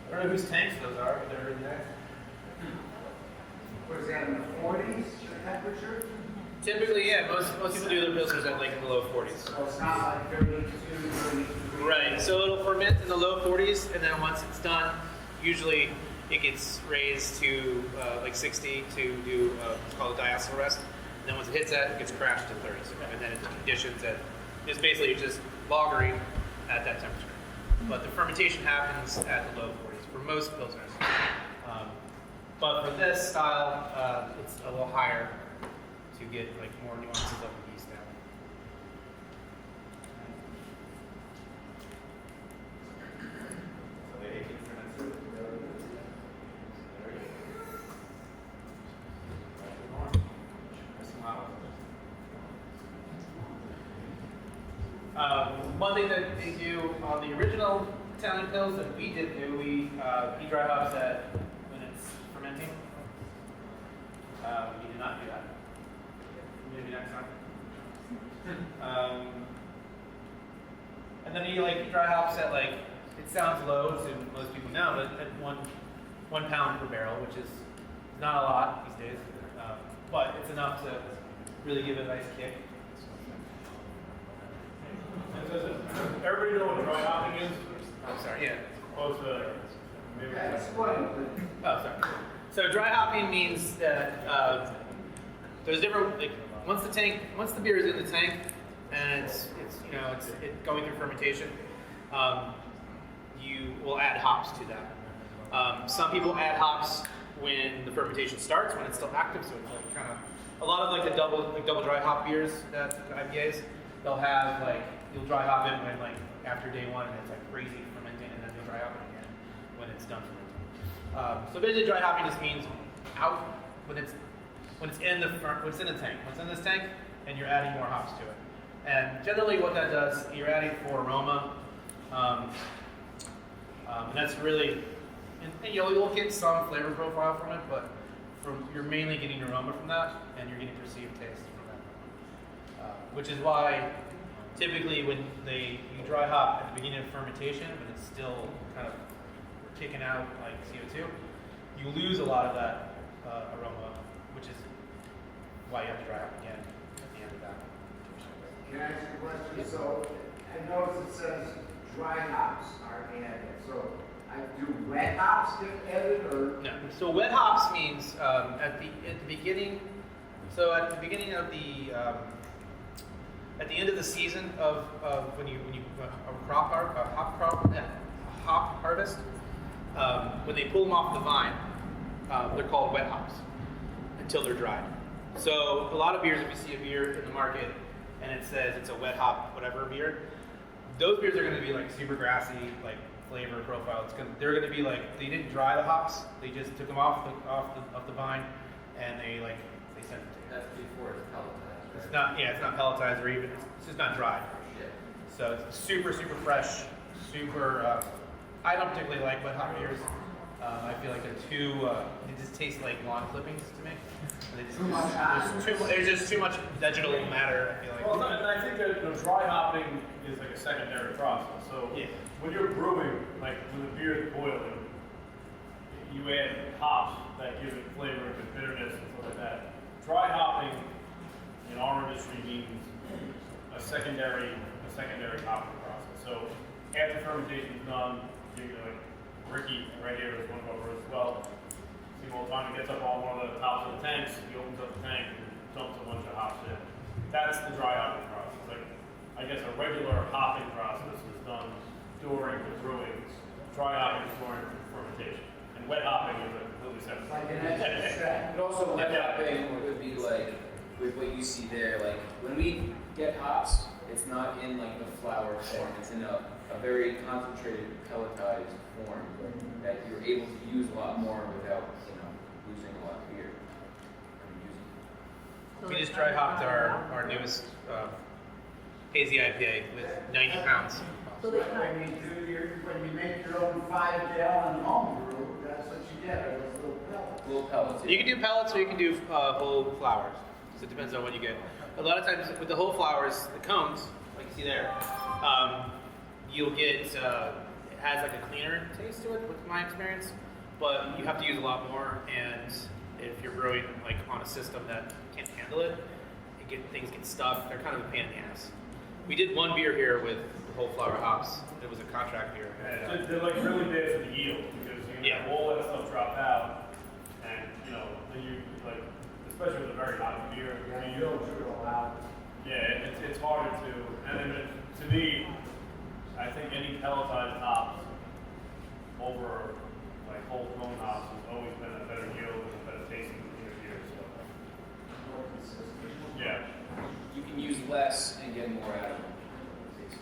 D: I don't know whose tanks those are, but they're in there.
E: What is that, in the 40s, the temperature?
D: Typically, yeah, most people do their pilsners at like in the low 40s.
E: So it's not like 32, 33.
D: Right, so it'll ferment in the low 40s, and then once it's done, usually it gets raised to like 60 to do what's called a diacetyl rest. And then once it hits that, it gets crashed to 30s. And then it conditions at, it's basically just lagering at that temperature. But the fermentation happens at the low 40s for most pilsners. But for this style, it's a little higher to get like more nuances of the yeast down. One thing that they do on the original Italian Pils that we did do, we dry hops that when it's fermenting. We did not do that. Maybe next time. And then you dry hops at like, it sounds low to most people now, but at one pound per barrel, which is not a lot these days, but it's enough to really give it a nice kick.
A: Everybody know what dry hopping is?
D: I'm sorry, yeah.
A: Opposed to maybe.
E: Yeah, explain.
D: Oh, sorry. So dry hopping means that there's different. Like once the beer is in the tank and it's going through fermentation, you will add hops to that. Some people add hops when the fermentation starts, when it's still active. So it's like kind of a lot of like the double dry hop beers that IPAs, they'll have like you'll dry hop it when like after day one and it's like crazy fermenting, and then you'll dry hop it again when it's done fermenting. So basically, dry hopping just means out when it's in the tank. When it's in this tank, and you're adding more hops to it. And generally, what that does, you're adding for aroma, and that's really, and you'll get some flavor profile from it, but you're mainly getting aroma from that, and you're getting perceived taste from that. Which is why typically when you dry hop at the beginning of fermentation, when it's still kind of kicking out like CO2, you lose a lot of that aroma, which is why you have to dry hop again at the end of that.
E: Can I ask you a question? So I notice it says dry hops are added. So do wet hops get added or?
D: No. So wet hops means at the beginning. So at the beginning of the at the end of the season of when you hop harvest, when they pull them off the vine, they're called wet hops until they're dried. So a lot of beers, if you see a beer in the market and it says it's a wet hop whatever beer, those beers are going to be like super grassy, like flavor profile. They're going to be like they didn't dry the hops; they just took them off the vine, and they sent it to you.
G: That's before it's pelletized, right?
D: It's not, yeah, it's not pelletized or even, it's just not dry.
G: Yeah.
D: So it's super, super fresh, super I don't particularly like wet hop beers. I feel like they're too. They just taste like lawn clippings to me. There's just too much vegetal matter. I feel like.
A: Well, and I think that dry hopping is like a secondary process. So
D: Yeah.
A: when you're brewing, like when the beer is boiling, you add hops that give it flavor and bitterness and stuff like that. Dry hopping in our industry means a secondary hopping process. So after fermentation is done, you know, like Ricky right here is one of our brewers as well. See him all the time. He gets up on one of the tops of the tanks. He opens up the tank and dumps a bunch of hops in. That's the dry hopping process. Like I guess a regular hopping process is done during the brewing. Dry hopping is during fermentation, and wet hopping is a completely separate.
E: Like an extract.
G: And also wet hopping would be like, with what you see there, like when we get hops, it's not in like the flour form, it's in a very concentrated pelletized form that you're able to use a lot more without, losing a lot of beer.
D: We just dry hopped our newest hazy IPA with 90 pounds.
B: So they
E: When you make your own 5-gallon home brew, that's what you get, are those little pellets.
G: Little pellets.
D: You can do pellets or you can do whole flours. So it depends on what you get. A lot of times with the whole flours, the cones, like you see there, you'll get, it has like a cleaner taste to it with my experience, but you have to use a lot more, and if you're brewing like on a system that can't handle it, things get stuck. They're kind of a pain in the ass. We did one beer here with whole flour hops. It was a contract beer.
A: Yeah, they're like really bad for the yield because you have all that stuff drop out, and then you like, especially with a very hot beer,
E: You don't drip a lot.
A: yeah, it's harder to. And then to me, I think any pelletized hops over like whole cone hops has always been a better yield and a better tasting beer. So yeah.
G: You can use less and get more out of it.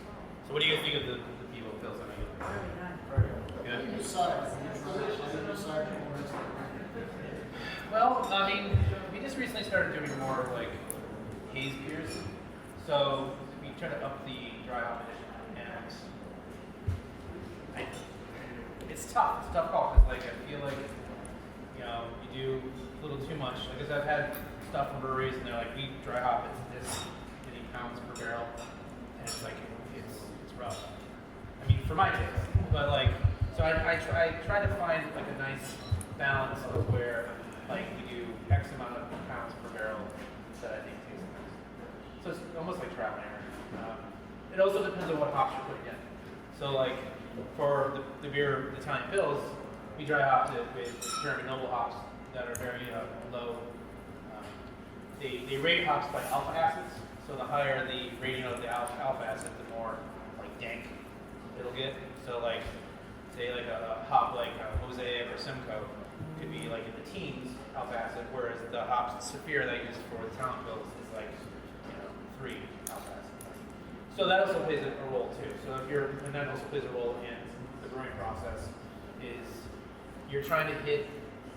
D: So what do you think of the people pills? Good. Well, I mean, we just recently started doing more like haze beers. So we try to up the dry hop edition, and it's tough. It's a tough call because like I feel like you do a little too much. Like, 'cause I've had stuff from breweries and they're like, we dry hop it this many pounds per barrel, and it's like it's rough. I mean, for my taste, but like, so I try to find like a nice balance of where like we do X amount of pounds per barrel that I think tastes nice. So it's almost like trial and error. It also depends on what hops you're putting in. So like for the beer, the Italian Pils, we dry hopped it with German noble hops that are very low. They rate hops by alpha acids. So the higher the rating of the alpha acid, the more like dank it'll get. So like say like a hop like Mosaic or Simcoe could be like in the teens alpha acid, whereas the hops Saphir that I use for the Italian Pils is like 3 alpha acid. So that also plays a role too. So and that also plays a role in the brewing process. Is you're trying to hit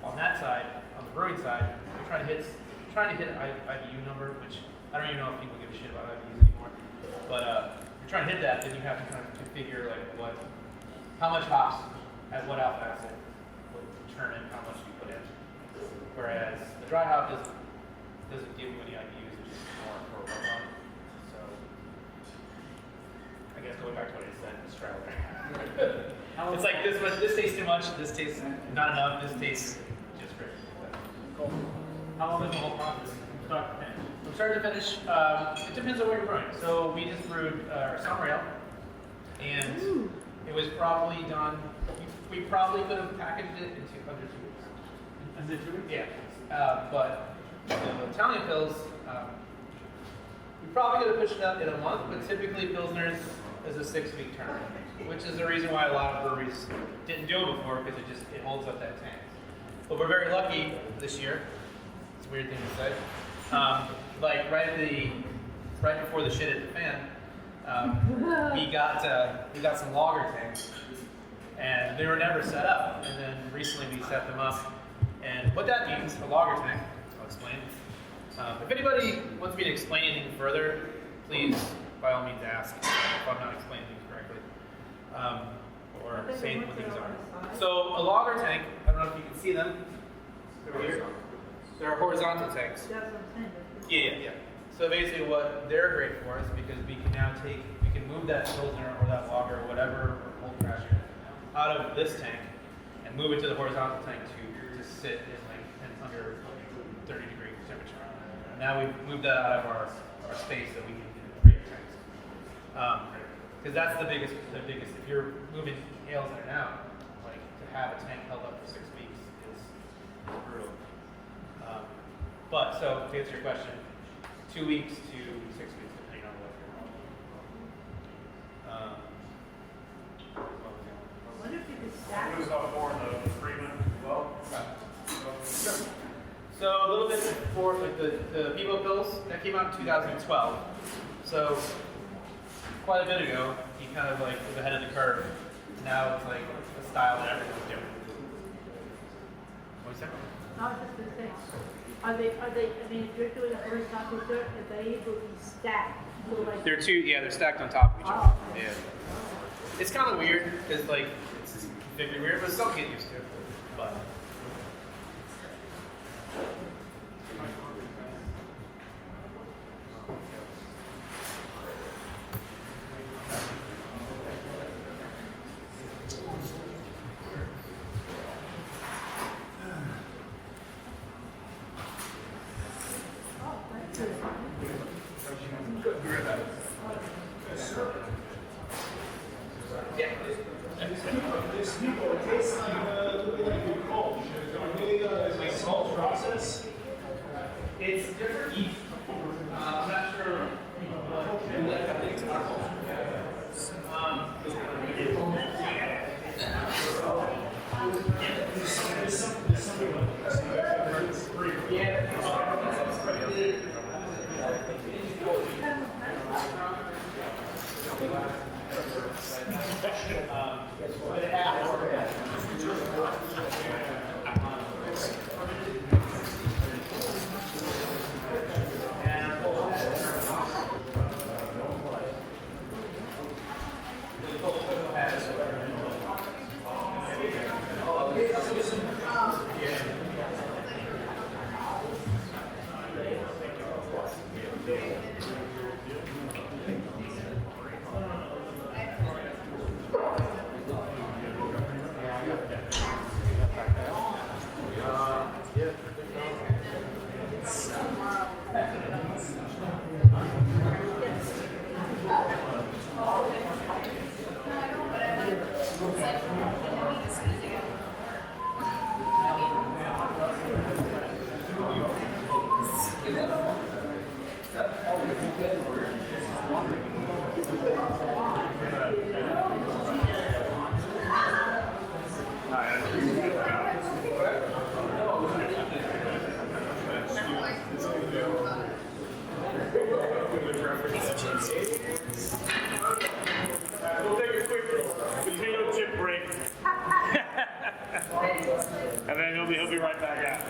D: on that side, on the brewing side, you're trying to hit an IBU number, which I don't even know if people give a shit about IBUs anymore. But you're trying to hit that, then you have to kind of configure like how much hops at what alpha acid will determine how much you put in. Whereas the dry hop doesn't give you any IBUs, it's just more for a run. So I guess going back to what I said, it's trial and error. It's like this tastes too much, this tastes not enough, this tastes just great.
A: Cool. How long is the whole process? Start to finish?
D: From start to finish, it depends on what you're brewing. So we just brewed our summer ale, and it was probably done. We probably could have packaged it in under 2 weeks.
A: Is it 2 weeks?
D: Yeah, but the Italian Pils, we probably could have pushed it up in a month, but typically Pilsners is a 6-week turnaround, which is the reason why a lot of breweries didn't do it before, because it holds up that tank. But we're very lucky this year. It's a weird thing to say. Like right before the shit hit the fan, we got some lager tanks, and they were never set up. And then recently we set them up. And what that means, a lager tank, I'll explain. If anybody wants me to explain anything further, please, by all means, ask if I'm not explaining things correctly. or saying what things are. So a logger tank, I don't know if you can see them over here. They're horizontal tanks.
B: That's what I'm saying.
D: Yeah. So basically what they're great for is because we can move that Pilsner or that lager or whatever, or cold crash unit out of this tank and move it to the horizontal tank to sit in under 30-degree temperature. Now we've moved that out of our space that we can create tanks. Because that's the biggest, if you're moving ales in and out, like to have a tank held up for 6 weeks is brutal. But so to answer your question, 2 weeks to 6 weeks, depending on what you're
B: What if you could stack
A: Who's up for the Freeman as well?
D: So a little bit before, like the Pivo Pils, that came out in 2012. So quite a bit ago, he kind of like was ahead of the curve. Now it's like the style that everyone's doing. What's that?
B: I was just gonna say, are they, I mean, if you're doing a horizontal dirt, are they able to be stacked? So like,
D: They're stacked on top of each other.
B: Oh.
D: Yeah. It's kind of weird, because like, it's configured weird, but some get used to it. But. It's different yeast. I'm not sure.
A: We'll take a quick potato chip break. And then he'll be right back out.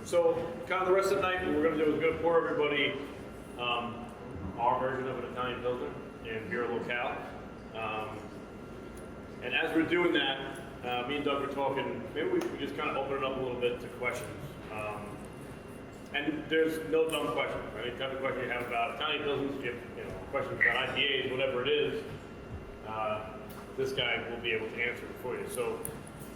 A: So, kind of the rest of the night, what we're going to do is going to pour everybody our version of an Italian Pilsner in beer locale. And as we're doing that, me and Doug were talking, maybe we just kind of open it up a little bit to questions. And there's no dumb questions. Any type of question you have about Italian Pilsners, if you have questions about IPAs, whatever it is, this guy will be able to answer it for you. So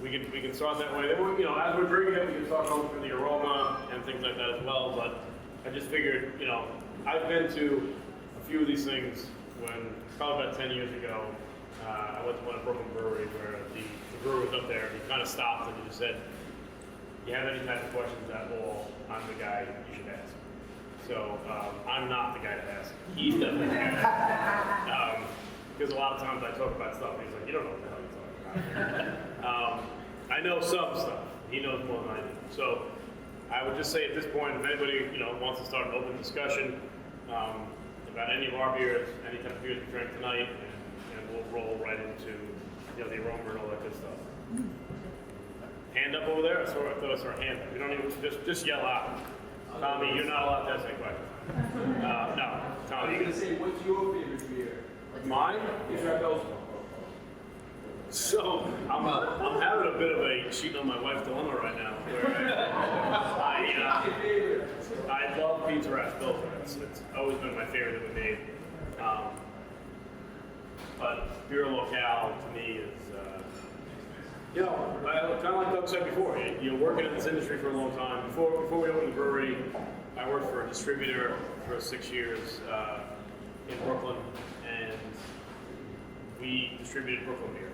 A: we can start that way. Then as we're drinking it, we can start going through the aroma and things like that as well. But I just figured, I've been to a few of these things when probably about 10 years ago. I went to one at Brooklyn Brewery where the brewer was up there. And he kind of stopped and he just said, "You have any type of questions at all? I'm the guy you should ask." So I'm not the guy to ask. He's definitely the guy to ask. Because a lot of times I talk about stuff and he's like, "You don't know what the hell you're talking about." I know some stuff. He knows more than I do. So I would just say at this point, if anybody wants to start an open discussion about any of our beers, any type of beers we drank tonight, and we'll roll right into the aroma and all that good stuff. Hand up over there. I thought I saw a hand up. You don't even just yell out. Tommy, you're not allowed to ask any questions. No, Tommy.
H: You're gonna say, what's your favorite beer?
A: Mine?
H: Is that those?
A: So I'm having a bit of a cheating on my wife dilemma right now. Where I love Pizza Rat's Pilsner. It's always been my favorite that we made. But beer locale to me is, kind of like Doug said before. You're working in this industry for a long time. Before we opened the brewery, I worked for a distributor for 6 years in Brooklyn, and we distributed Brooklyn beer.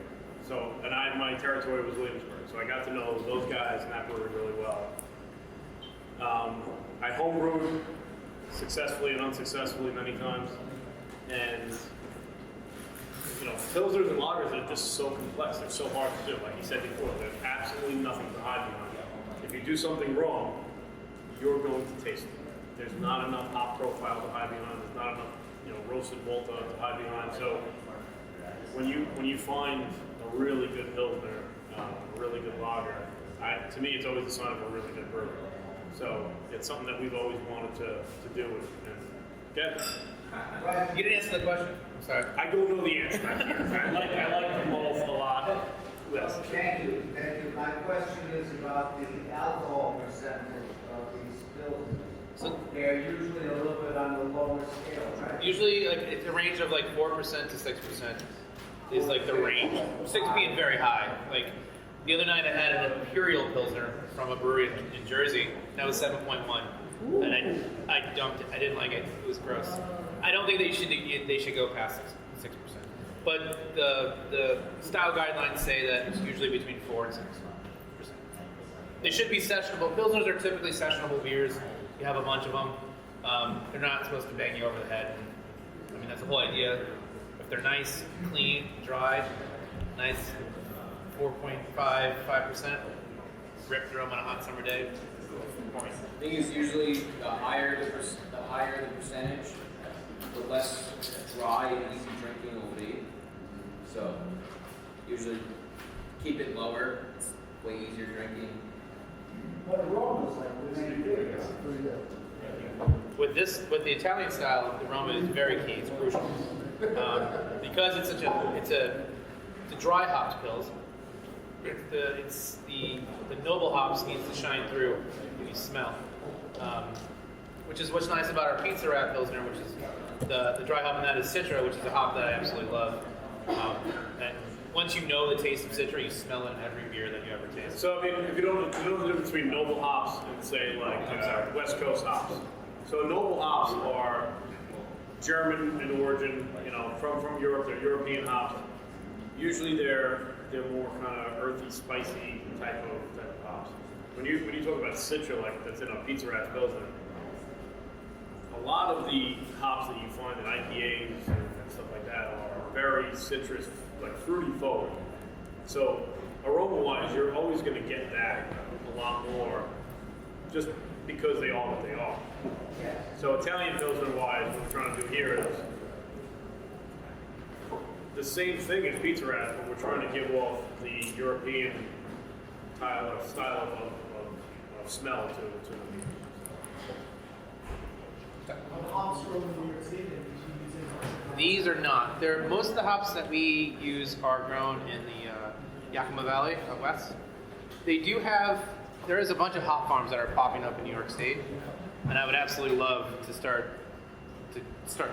A: So, and my territory was Williamsburg, so I got to know those guys and that brewery really well. I homebrewed successfully and unsuccessfully many times, and Pilsners and lagers are just so complex. They're so hard to do. Like you said before, there's absolutely nothing to hide behind. If you do something wrong, you're going to taste it. There's not enough hop profile to hide behind. There's not enough, roasted malta to hide behind. So when you find a really good Pilsner, a really good lager, to me, it's always a sign of a really good brewery. So it's something that we've always wanted to do and get.
D: You didn't answer the question. I'm sorry.
A: I don't know the answer. I like them both a lot. Yes.
E: Thank you. My question is about the alcohol percentage of these Pilsners.
D: So
E: They're usually a little bit on the lower scale, right?
D: usually, it's a range of 4% to 6% is the range. 6 being very high. The other night I had an Imperial Pilsner from a brewery in Jersey. That was 7.1, and I dumped it. I didn't like it. It was gross. I don't think they should go past 6%. But the style guidelines say that it's usually between 4 and 6%. They should be sessionable. Pilsners are typically sessionable beers. You have a bunch of them. They're not supposed to bang you over the head. That's the whole idea. If they're nice, clean, dry, nice 4.5%, rip through them on a hot summer day.
G: I think it's usually the higher the percentage, the less dry and easy drinking it will be. So usually keep it lower. It's way easier drinking.
E: But aroma's like pretty good.
D: With the Italian style, the aroma is very key. It's crucial because it's it's a dry hops pills. It's the noble hops needs to shine through when you smell, which is what's nice about our pizza rat pilsner, which is the dry hop in that is Citra, which is a hop that I absolutely love. And once you know the taste of Citra, you smell it in every beer that you ever taste.
A: So I mean, if you don't know the difference between noble hops and say like West Coast hops. So noble hops are German in origin, you know, from Europe. They're European hops. Usually they're more kind of earthy, spicy type of hops. When you talk about Citra, like that's in a Pizza Rat Pilsner, a lot of the hops that you find in IPAs and stuff like that are very citrus, like fruity forward. So aroma-wise, you're always going to get that a lot more, just because they are what they are. So Italian Pilsner-wise, what we're trying to do here is the same thing as Pizza Rat, but we're trying to give off the European style of smell to the beer.
D: These are not. Most of the hops that we use are grown in the Yakima Valley out west. There is a bunch of hop farms that are popping up in New York State, and I would absolutely love to start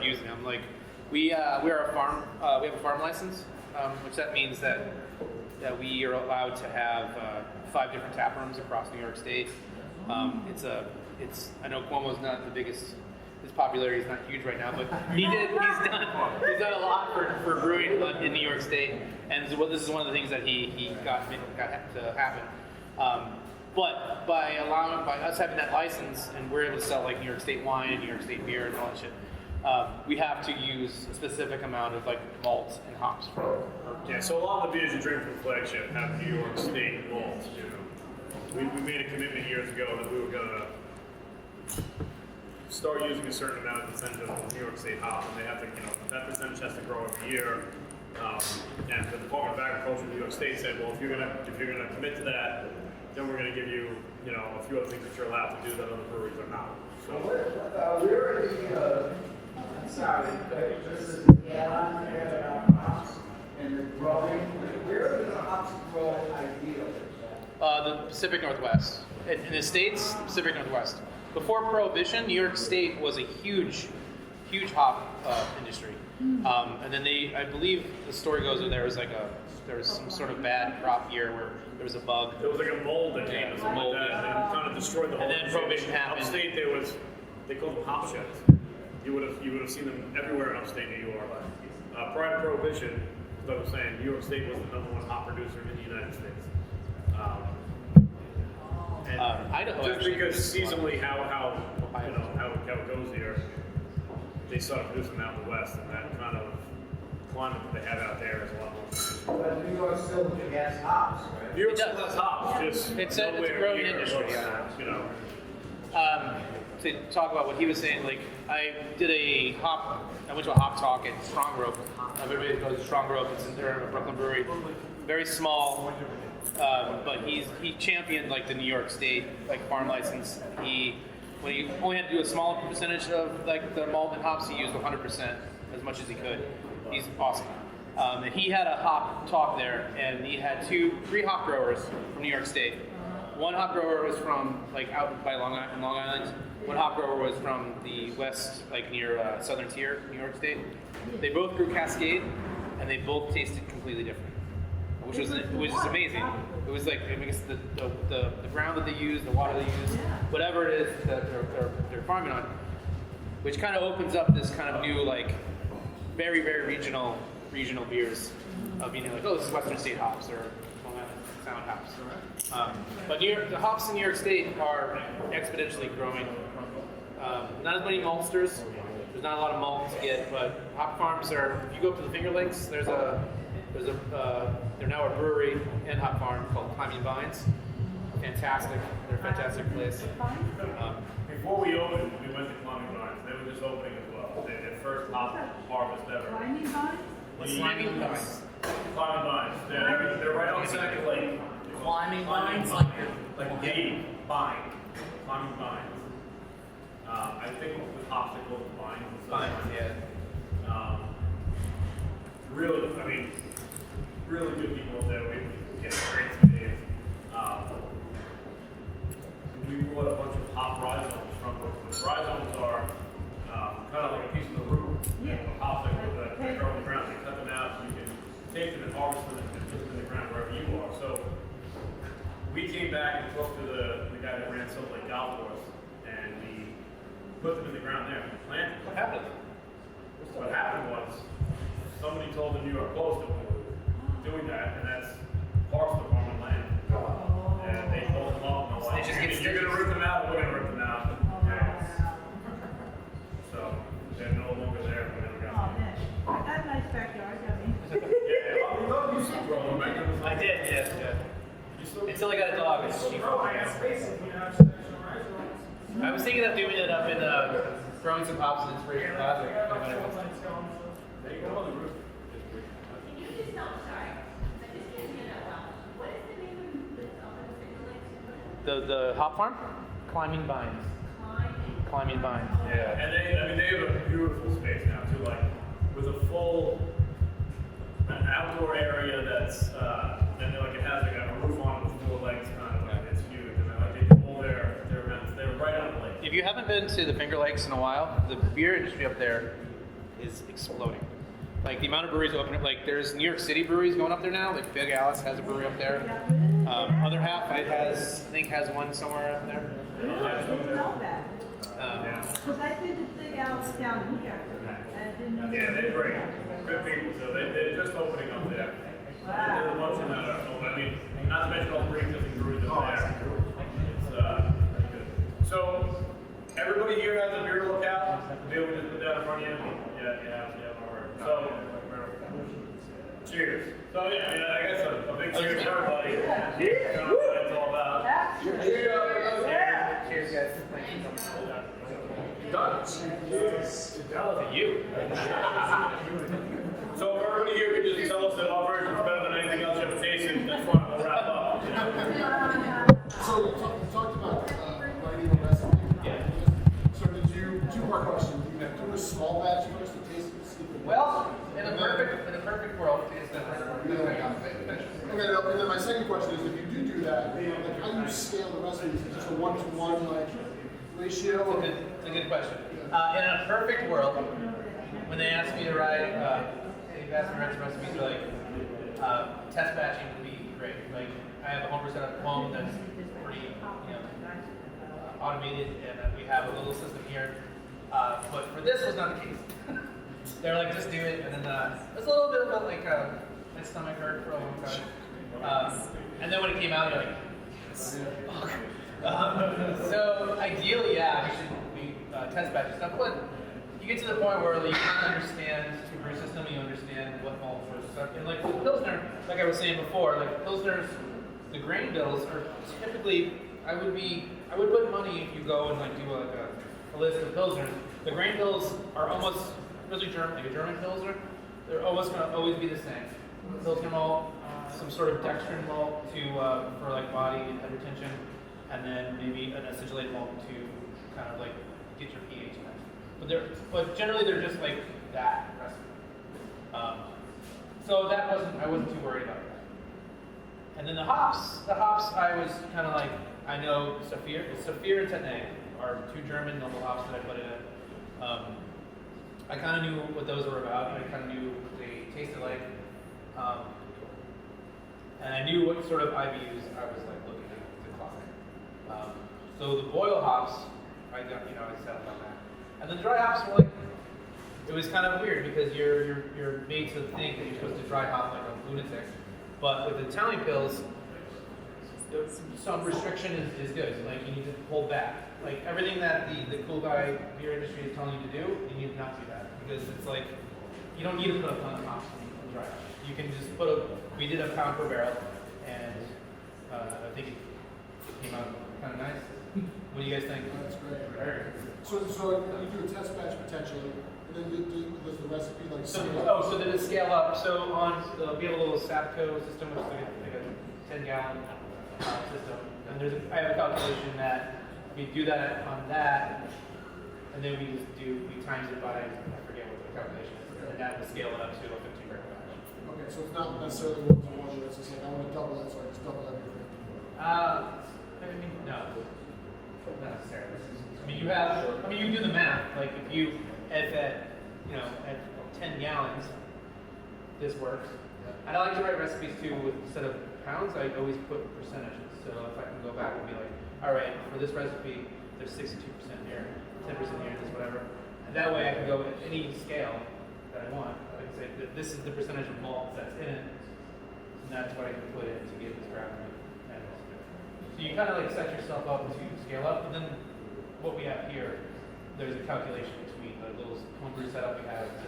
D: using them. Like we are a farm. We have a farm license, which that means that we are allowed to have 5 different tap rooms across New York State. I know Cuomo's not the biggest. His popularity is not huge right now, but he's done a lot for brewing in New York State, and this is one of the things that he got to happen. But by us having that license, and we're able to sell like New York State wine and New York State beer and all that shit, we have to use a specific amount of like malt and hops.
A: Yeah, so a lot of the beers you drink from Flagship have New York State malts. You know, we made a commitment years ago that we were gonna start using a certain amount of percentage of New York State hop, and they have to, you know, that percentage has to grow every year. And the Department of Agriculture in New York State said, well, if you're gonna commit to that, then we're gonna give you, you know, a few other things that you're allowed to do that other breweries are not. So
E: Where are the, I'm sorry, just as an add-on to about hops and the growing, where are the hops grow ideally?
D: The Pacific Northwest. In the States, Pacific Northwest. Before Prohibition, New York State was a huge hop industry. And then I believe the story goes that there was some sort of bad crop year where there was a bug.
A: there was like a mold that came, something like that, and kind of destroyed the whole.
D: And then Prohibition happened.
A: Upstate, they called them hop sheds. You would have seen them everywhere in upstate New York. Prior to Prohibition, as I was saying, New York State was the #1 hop producer in the United States. And
D: Idaho
A: just
D: actually
A: because
D: produces a lot.
A: seasonally how it goes here, they started producing them out in the west, and that kind of climate that they have out there is a lot more.
E: But New York still has hops, right?
A: New York
D: It
A: still
D: does.
A: has hops, just
D: It's a
A: nowhere
D: growing
A: near
D: industry,
A: what's,
D: yeah.
A: you know.
D: To talk about what he was saying, like I went to a hop talk at Strong Rope. Everybody goes to Strong Rope. It's in there, a Brooklyn brewery, very small, but he championed like the New York State like farm license. When he only had to do a small percentage of like the malt and hops, he used 100% as much as he could. He's awesome. And he had a hop talk there, and he had 3 hop growers from New York State. One hop grower was from like out by Long Island. One hop grower was from the west, like near Southern Tier, New York State. They both grew Cascade, and they both tasted completely different, which was amazing. It was like, I guess the ground that they use, the water they use, whatever it is that they're farming on, which kind of opens up this kind of new like very very regional beers of being like, oh, this is Western State hops or Long Island Sound hops. But the hops in New York State are exponentially growing. Not as many maltsters, There's not a lot of malt to get, but hop farms are. If you go up to the Finger Lakes, they're now a brewery and hop farm called Climbing Vines. Fantastic. They're a fantastic place.
A: Before we opened, we went to Climbing Vines. They were just opening as well. They did first hop harvest ever.
B: Climbing vines?
D: Climbing Vines.
A: Climbing Vines. They're right on Second Lake.
C: Climbing vines,
A: like a gate vine. Climbing Vines. I think it was obstacle vines. And stuff.
D: Vines, yeah.
A: Really, I mean, really good people up there. We get great CDs. We brought a bunch of hop rhizomes from them. The rhizomes are kind of like a piece of the root.
B: Yeah.
A: A popsicle that grow in the ground. You cut them out so you can take them and harvest them and put them in the ground wherever you are. So we came back and talked to the guy that ran Silver Lake Golf Course, and we put them in the ground there and planted them.
D: What happened?
A: What happened was somebody told the New York Post that we were doing that, and that's Parks Department land. And they told them all, no,
D: They just get
A: you're going to rip them out, we're going to rip them out. So they're no longer there. We never got
B: Oh,
A: them.
B: man. I got a nice backyard, I mean.
A: Yeah, we love you some growing. Right?
D: I did, yeah.
A: You still
D: Until I got a dog, it's cheap.
H: Bro, I got space in here.
D: I was thinking of doing it up in growing some hops in Inspiration Classic.
A: There you go on the roof.
F: Can you just tell, sorry, I just can't hear that well. What is the name of the Finger Lakes?
D: The hop farm? Climbing Vines. Climbing Vines.
A: Yeah, and they have a beautiful space now too, like with a full outdoor area that's, and like it has like a roof on it with 4 legs kind of, like it's huge, and then like they do all their events. They're right on the lake.
D: If you haven't been to the Finger Lakes in a while, the beer industry up there is exploding. Like the amount of breweries open, like there's New York City breweries going up there now. Like Big Alice has a brewery up there. Other half, I think has one somewhere up there.
B: I didn't know that. Because I've been to Big Alice down here. And I didn't know.
A: Yeah, they're great. Good people. So they're just opening up there. There's a bunch of that are open. I mean, not to mention all the pre-existing breweries up there. It's pretty good. So everybody here has a beer locale. Bill, we just put that in front of you. Yeah. All right. So cheers. So yeah, I guess a big cheers to everybody. Cheers. You know what it's all about.
D: Cheers, guys.
A: Done. To you. So if everybody here could just tell us that our version's better than anything else you ever tasted, that's fine, we'll wrap up.
I: So you talked about writing a recipe.
A: Yeah.
I: So did you, two-part question, did you do a small batch first to taste it? See if it
D: Well, in a perfect world, it's the
I: Okay, now, and then my second question is, if you do that, like how do you scale the recipe? Is it just a 1-to-1 like ratio?
D: It's a good question. In a perfect world, when they ask me to write, they've asked me to write some recipes for like test batching would be great. Like I have a home set at home that's pretty, automated, and we have a little system here. But for this was not the case. They're like, just do it, and then it's a little bit of like my stomach hurt for a long time. And then when it came out, you're like, fuck. So ideally, yeah, we test batch stuff, but you get to the point where you kind of understand the brew system, you understand what malt versus stuff. And like with Pilsner, like I was saying before, like Pilsners, the grain bills are typically, I would put money if you go and like do like a list of Pilsners. The grain bills are almost, especially German, like a German Pilsner, they're almost going to always be the same. Pilsner malt, some sort of dextrin malt for like body and head retention, and then maybe an acidulated malt to kind of like get your pH nice. But generally they're just like that recipe. So I wasn't too worried about that. And then the hops I was kind of like, I know Saphir and Tetnay are 2 German noble hops that I put in it. I kind of knew what those were about. I kind of knew what they tasted like. And I knew what sort of IBUs I was like looking at to clock. So the boil hops, I settled on that. And the dry hops were like, it was kind of weird because you're made to think that you're supposed to dry hop like a lunatic. But with the Italian pills, some restriction is good. Like you need to hold back. like everything that the cool guy beer industry is telling you to do, you need to not do that because it's like you don't need to put a ton of hops in dry. You can just put we did a pound per barrel, and I think it came out kind of nice. What do you guys think?
I: That's great. So you do a test batch potentially, and then does the recipe like scale up?
D: So did it scale up? So we have a little Sapco system, which is like a 10-gallon system, and I have a calculation that we do that on that, and then we times it by, I forget what the calculation is, and that will scale it up to a 15 barrel batch.
I: Okay, so it's not necessarily one to one. It's just like I want to double it, so I just double everything.
D: I mean, no, not necessarily. I mean, you do the math. Like if at 10 gallons, this works. And I like to write recipes too instead of pounds. I always put percentages. So if I can go back and be like, all right, for this recipe, there's 62% here, 10% here, this whatever. And that way I can go at any scale that I want. I can say that this is the percentage of malt that's in it, and that's what I can put in to get this gravity. So you kind of like set yourself up to scale up, and then what we have here, there's a calculation between the little homebrew setup we have to.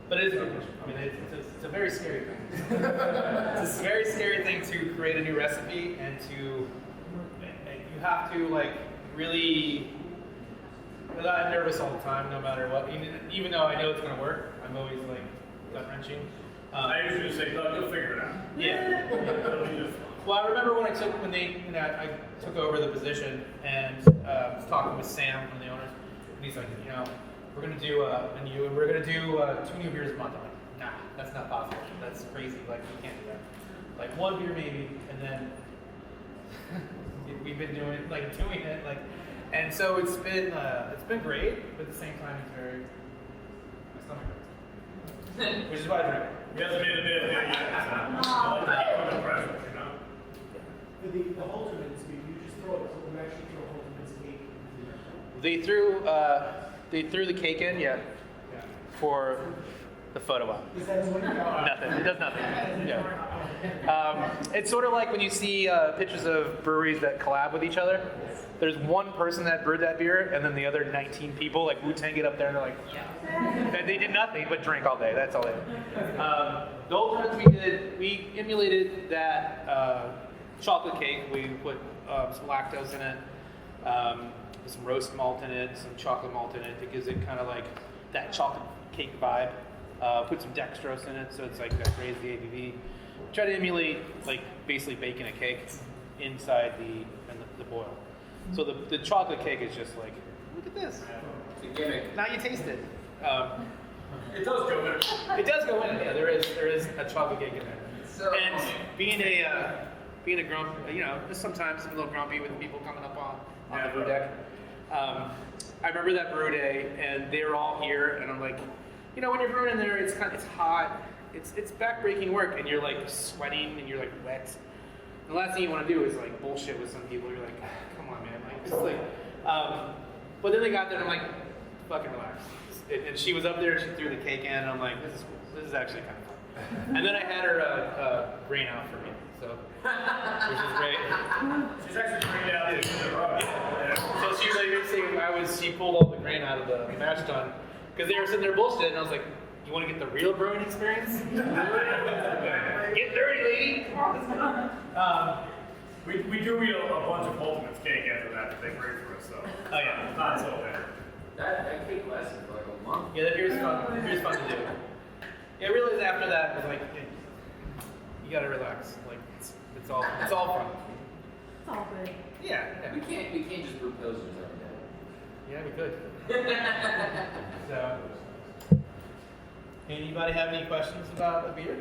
D: But it is a good question. I mean, it's a very scary thing. It's a very scary thing to create a new recipe and you have to like really. I'm nervous all the time, no matter what. Even though I know it's going to work, I'm always like gut wrenching.
A: I usually say, "Doug, you'll figure it out."
D: Yeah.
A: It'll be just
D: Well, I remember when I took over the position and was talking with Sam, one of the owners, and he's like, we're gonna do we're gonna do 2 new beers a month. I'm like, nah, that's not possible. That's crazy. Like, we can't do that. Like 1 beer maybe, and then we've been doing it, and so it's been great, but at the same time it's very my stomach hurts, which is why I drink.
A: he hasn't made a bit of it yet. So I like to keep under pressure, you know.
J: For the Holterman's, you just throw it, you actually throw Holterman's cake.
D: They threw the cake in, yeah, for the photo op.
J: Is that what you're
D: Nothing. It does nothing. Yeah. It's sort of like when you see pictures of breweries that collab with each other. There's one person that brewed that beer, and then the other 19 people, like Wu-Tang, get up there and they're like, yeah. They did nothing but drink all day. That's all they did. The Ultimates we emulated that chocolate cake. We put some lactose in it, some roast malt in it, some chocolate malt in it. It gives it kind of like that chocolate cake vibe. Put some dextrose in it, so it's like that raised the ABV. Try to emulate like basically baking a cake inside the boil. So the chocolate cake is just like, look at this.
G: It's a gimmick.
D: Now you taste it.
A: It does go there.
D: It does go in. Yeah, there is a chocolate cake in there.
G: So
D: And being a grumpy, just sometimes I'm a little grumpy with people coming up on the brew deck. I remember that brew day, and they were all here, and I'm like, when you're brewing in there, it's hot, it's backbreaking work, and you're like sweating, and you're like wet. And the last thing you want to do is like bullshit with some people. You're like, come on, man, like it's like. But then they got there, and I'm like, fucking relax. And she was up there, she threw the cake in, and I'm like, this is cool. This is actually kind of fun. And then I had her grain out for me, so which was great.
A: She's actually trained out in the road.
D: So she was like basically, she pulled all the grain out of the mash tun because they were sitting there bullshitting, and I was like, you want to get the real brewing experience? Get dirty, lady.
A: We do eat a bunch of Ultimates cake after that they bring for us, so.
D: Oh yeah.
A: It's not so bad.
G: that cake lasted for like a month.
D: Yeah, that beer's fun. Beer's fun to do. Yeah, I realized after that, I was like, hey, you gotta relax. Like it's all fun.
B: It's all good.
D: Yeah.
G: We can't just brew pilsners every day.
D: Yeah, we could. So, anybody have any questions about the beer?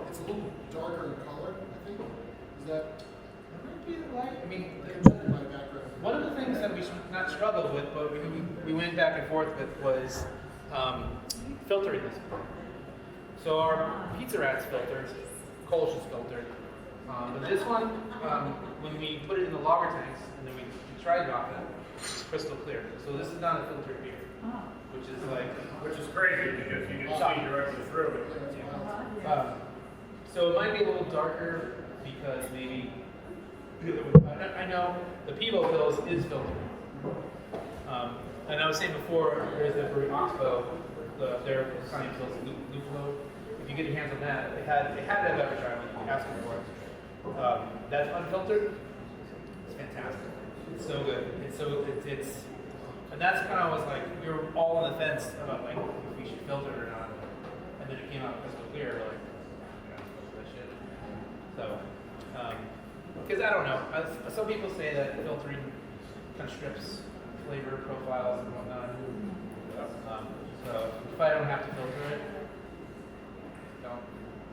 I: It's a little darker in color, I think. Is that
D: I mean,
I: my background?
D: one of the things that we not struggled with, but we went back and forth with was filtering this. So our Pizza Rat's filtered, Kolsch is filtered. But this one, when we put it in the lager tanks and then we tried it off it, it's crystal clear. So this is not a filtered beer, which is like.
A: Which is crazy because you can see directly through it.
D: So it might be a little darker because maybe I know the Pivo Pills is filtered. And I was saying before, there's the brewery Oxbow, their kind of pills, Luplo. If you get your hands on that, they had that beverage when you asked them for it. That's unfiltered. It's fantastic. It's so good. It's and that's kind of was like we were all on the fence about like if we should filter it or not, and then it came out crystal clear. We're like, yeah, filter that shit. So, because I don't know, some people say that filtering kind of strips flavor profiles and whatnot. So if I don't have to filter it, don't.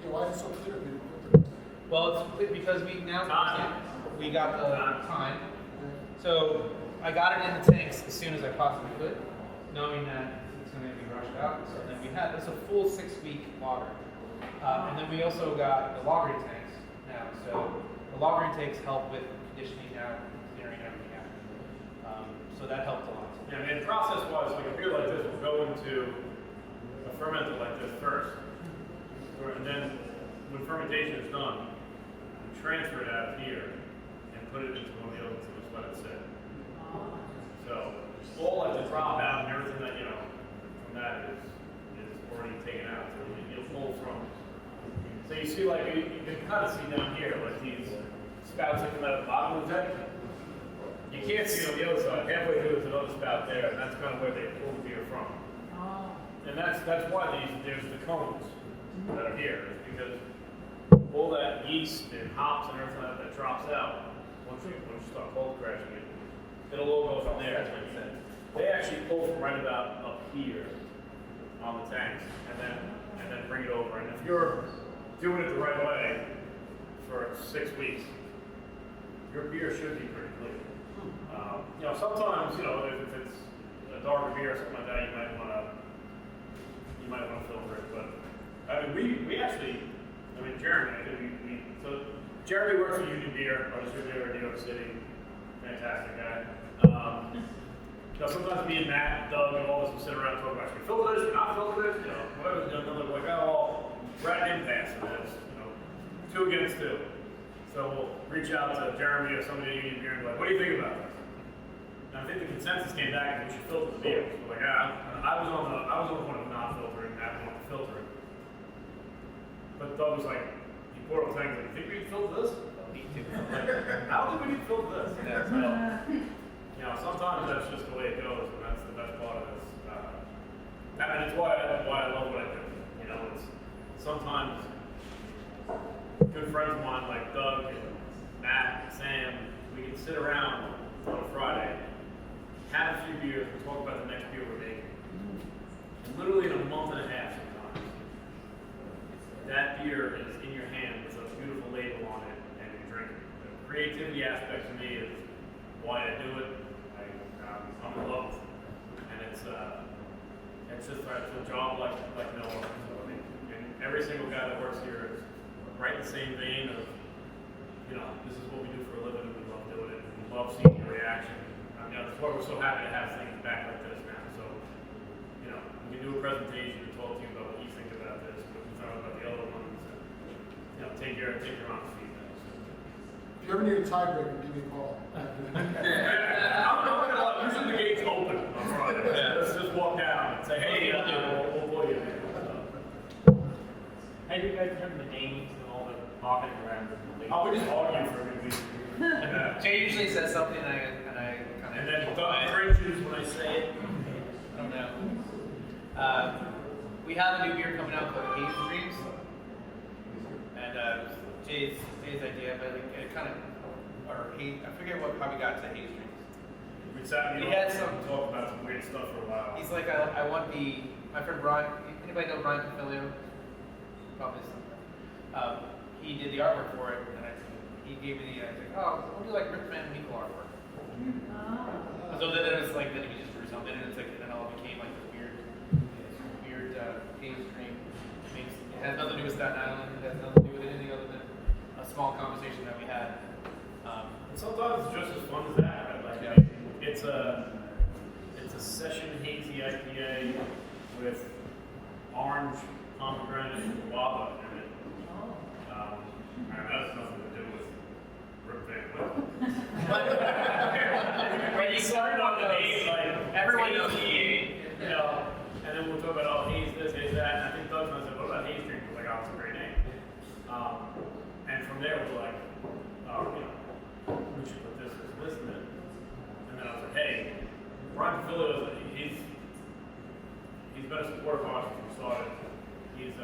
I: Yeah, why is it so clear if you don't filter it?
D: Well, it's clear because we got the time. So I got it in the tanks as soon as I possibly could, knowing that it's going to be rushed out. So then we had this a full 6-week lager, and then we also got the lagering tanks now. So the lagering tanks help with conditioning out, clearing everything out. So that helped a lot.
A: Yeah, and process-wise, like a beer like this will go into a fermenter like this first, and then when fermentation is done, we transfer it out of here and put it into one of the ovens and just let it sit. So all like the drop out and everything that from that is already taken out. So you'll pull from. So you see, like you can kind of see down here, like these spouts that come out of the bottom of the tank. You can't see it on the other side. Halfway through, there's another spout there, and that's kind of where they pull the beer from. And that's why there's the cones that are here, is because all that yeast and hops and everything that drops out once you start cold crashing it, it'll all go from there. They actually pull from right about up here on the tanks, and then bring it over. And if you're doing it the right way for 6 weeks, your beer should be pretty clear. Sometimes, if it's a darker beer or something like that, you might want to filter it. But I mean, we actually, Jeremy, so Jeremy works for Union Beer, our distributor in New York City, fantastic guy. Sometimes me and Matt, Doug, and all of us will sit around and talk about, should we filter this, should we not filter this, whatever. They're like, oh, we're at an impasse in this, 2 against 2. So we'll reach out to Jeremy or somebody at Union Beer and be like, what do you think about this? And I think the consensus came back and we should filter the beer. So we're like, I was on the point of not filtering, Matt wanted to filter it. But Doug was like, he poured all things like, you think we need to filter this?
D: Me too.
A: I don't think we need to filter this. So, sometimes that's just the way it goes, and that's the best part of this. And it's why I love what I do. It's sometimes good friends of mine like Doug and Matt, Sam, we can sit around on a Friday, have a few beers, and talk about the next beer we're making. And literally in a month and a half sometimes, that beer is in your hand with a beautiful label on it, and you drink it. The creativity aspect to me is why I do it. I'm in love with it. And it's just a job like no other. So, and every single guy that works here is right in the same vein of, this is what we do for a living, and we love doing it, and we love seeing your reaction. That's why we're so happy to have things back like this now. So, we can do a presentation and talk to you about what you think about this, what you thought about the other ones, and, take your honest feedback.
I: If you ever need a tiebreaker, give me a call.
A: I'm gonna usually the gate's open on Friday. Let's just walk down and say, hey, we'll pull you in.
K: How do you guys remember the names and all the talking around?
A: We just argue for a good reason.
D: Jay usually says something and I kind of.
A: And then Doug cringes when I say it.
D: I don't know. We have a new beer coming out called Haze Dreams. And Jay's idea, but it kind of, I forget how we got to Haze Dreams.
A: We sat and talk about some weird stuff for a while.
D: He's like, I want my friend Brian, anybody know Brian Confilio? Probably some. He did the artwork for it, and he gave me I was like, oh, what do you like Rick Van Winkle artwork? So then it was like, then he just drew something, and then it all became like this weird haze dream. It has nothing to do with Staten Island, it has nothing to do with anything other than a small conversation that we had.
A: And sometimes it's just as fun as that, right? It's a session hazy IPA with orange pomegranate and guava in it. And that has nothing to do thing.
D: When you started on
A: the
D: those,
A: Hayes, like
D: everyone knows
A: Hayes, you know, and then we'll talk about oh Hayes this, Hayes that, and I think Doug's gonna say, what about Hayes Street? We're like, oh, it's a great name. And from there we're like, oh, you know, we should put this as listed. And then I was like, hey, Brian Filio, he's been a supporter of ours since we started. He's in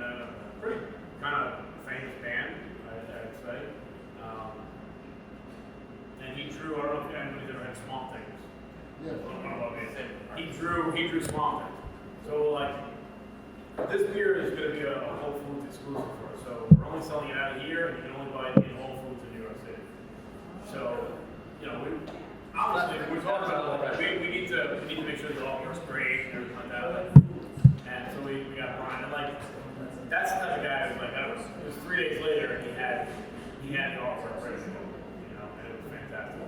A: a pretty kind of famous band, I'd say. And he drew, I don't know if anybody's ever had Swamp Things.
I: Yeah.
A: I don't know what it is. He drew Swamp Things. So like, this beer is going to be a Whole Foods exclusive for us. So we're only selling it out of here, and you can only buy it in Whole Foods in New York City. So, you know, obviously we're talking about we need to make sure that all works great and everything like that. And so we got Brian, and like that's the type of guy who's like it was 3 days later, and he had the offer ready to go, you know, and it was fantastic.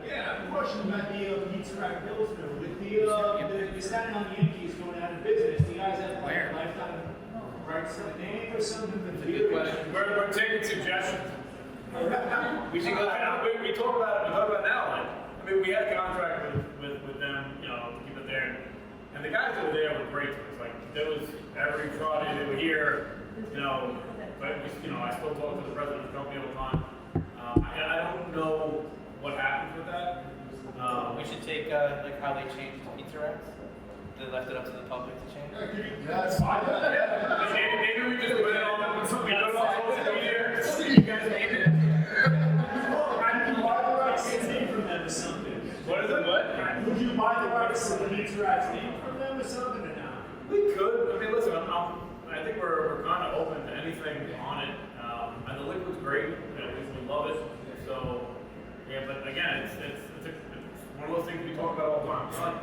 J: Yeah, a question about the Pizza Rack Pilsner. With the Staten Island Yankees going out of business, do you guys have like a lifetime rights to the name or something?
D: That's a good question.
A: We're taking suggestions.
D: We should go.
A: We talk about it. We talk about it now. Like, I mean, we had a contract with them, you know, to keep it there, and the guys that were there were great to us. Like, there was every Friday they were here, you know. But you know, I still talk to the president of the company all the time. I don't know what happens with that.
D: We should take like how they changed pizza racks. They left it up to the public to change.
I: Yeah, that's fine.
A: Maybe we just put it on social media. You guys name it. What is it? What?
J: Would you buy the rights to the Pizza Rack's name from them or something or not?
A: We could. I mean, listen. I think we're kind of open to anything on it. And the liquid's great. You know, we love it. So yeah, but again, it's one of those things we talk about all the time.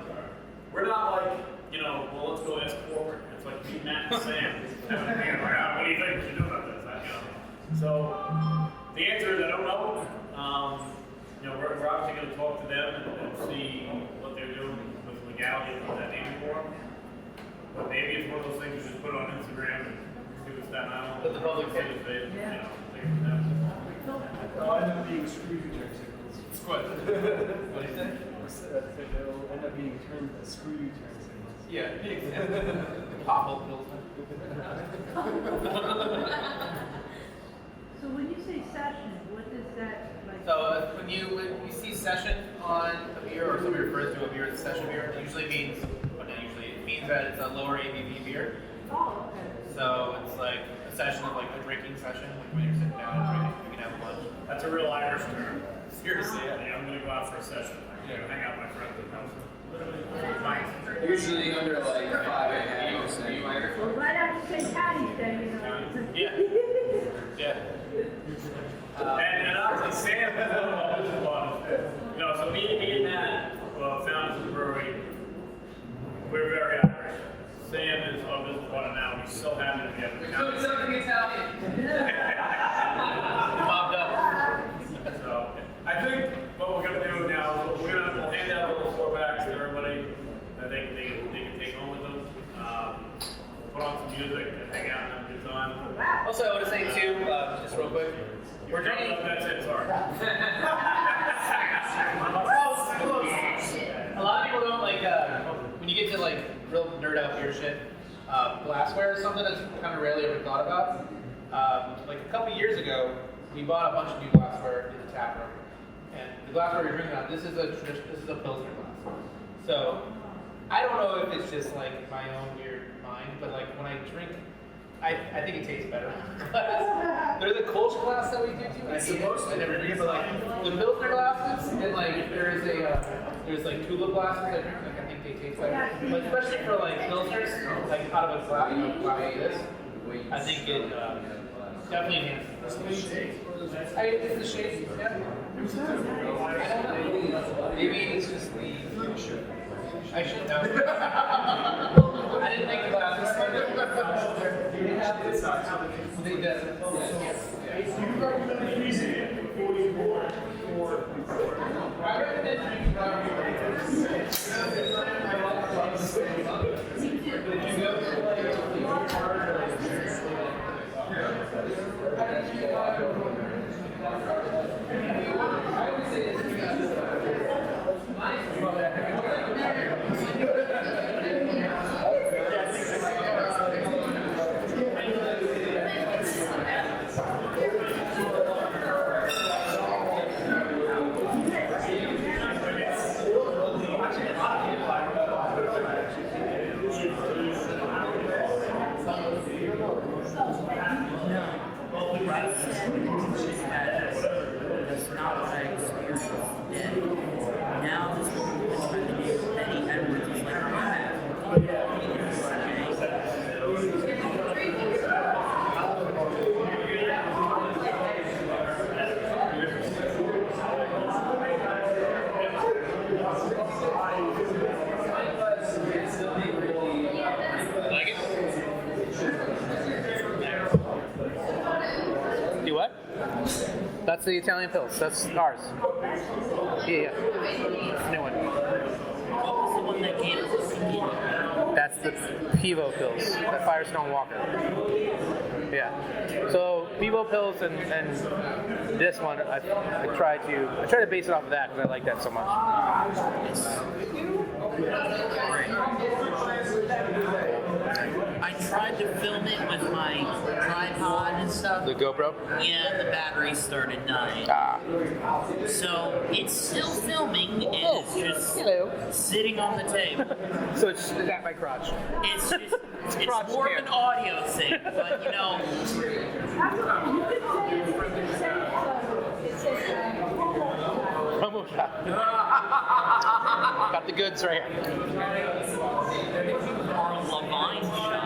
A: We're not like, you know, well, let's go ask corporate. It's like me, Matt, and Sam having a beer. What do you think we should do about this? You know. So the answer is I don't know. You know, we're obviously going to talk to them and see what they're doing with legality and what that name for. But maybe it's one of those things you just put on Instagram and see what's that now.
D: Let the public
A: say
D: take
A: it. You know, take it from them.
H: They'll end up being screw U-turn signals.
D: What do you think?
H: They'll end up being termed as screw U-turn signals.
D: Yeah. Pop pills.
B: So when you say session, what does that like?
D: So when you see session on a beer or somebody refers to a beer as a session beer, it usually means, well not usually, it means that it's a lower ABV beer.
B: Oh, okay.
D: So it's like a session of like a drinking session, like when you're sitting down and drinking, you can have lunch.
A: That's a real Irish term.
D: Seriously, yeah.
A: Yeah, I'm going to go out for a session. I'm going to hang out with my friends at the house.
G: Usually under like 5.5%.
B: Well, right after St. Patty's Day, you know.
D: Yeah. Yeah.
A: And obviously Sam is a lot of you know, so me and Matt founded the brewery. We're very Irish. Sam is our business partner now. We're so happy to be able to
G: Doing something Italian.
D: Mobbed up.
A: So I think what we're gonna do now is we'll hand out little 4-packs to everybody that they can take home with them. We'll put on some music and hang out and have a good time.
D: Also, I want to say too, just real quick, we're drinking.
A: That's it. Sorry.
D: A lot of people don't like when you get to like real nerd out beer shit. Glassware is something that's kind of rarely ever thought about. Like a couple years ago, we bought a bunch of new glassware in the tap room, and the glassware we're drinking out. This is a Pilsner glass. So I don't know if it's just like my own weird mind, but like when I drink, I think it tastes better. There's a Kolsch glass that we do too. I never drink it, but like the Pilsner glasses, and like there's like tulip glasses. I think they taste better, but especially for like Pilsners, like out of a glass like this, I think it definitely enhances. It's the shade. Yeah. I don't know. Maybe it's just the. I should know. I didn't make the glasses. They did.
J: You recommend freezing it before you pour it?
D: I recommend the Italian Pils. That's ours. Yeah. That's the new one.
C: What was the one that came with
D: That's the Pivo Pils, the Firestone Walker. Yeah. So Pivo Pils and this one, I try to base it off of that because I like that so much.
C: I tried to film it with my tripod and stuff.
D: The GoPro?
C: Yeah, the battery started dying. So it's still filming, and it's just sitting on the table.
D: So it's at my crotch.
C: It's just, it's
D: crotch
C: more of
D: cam.
C: an audio thing, but you know,
D: Promo shop. Got the goods right here.
C: our Levine shop.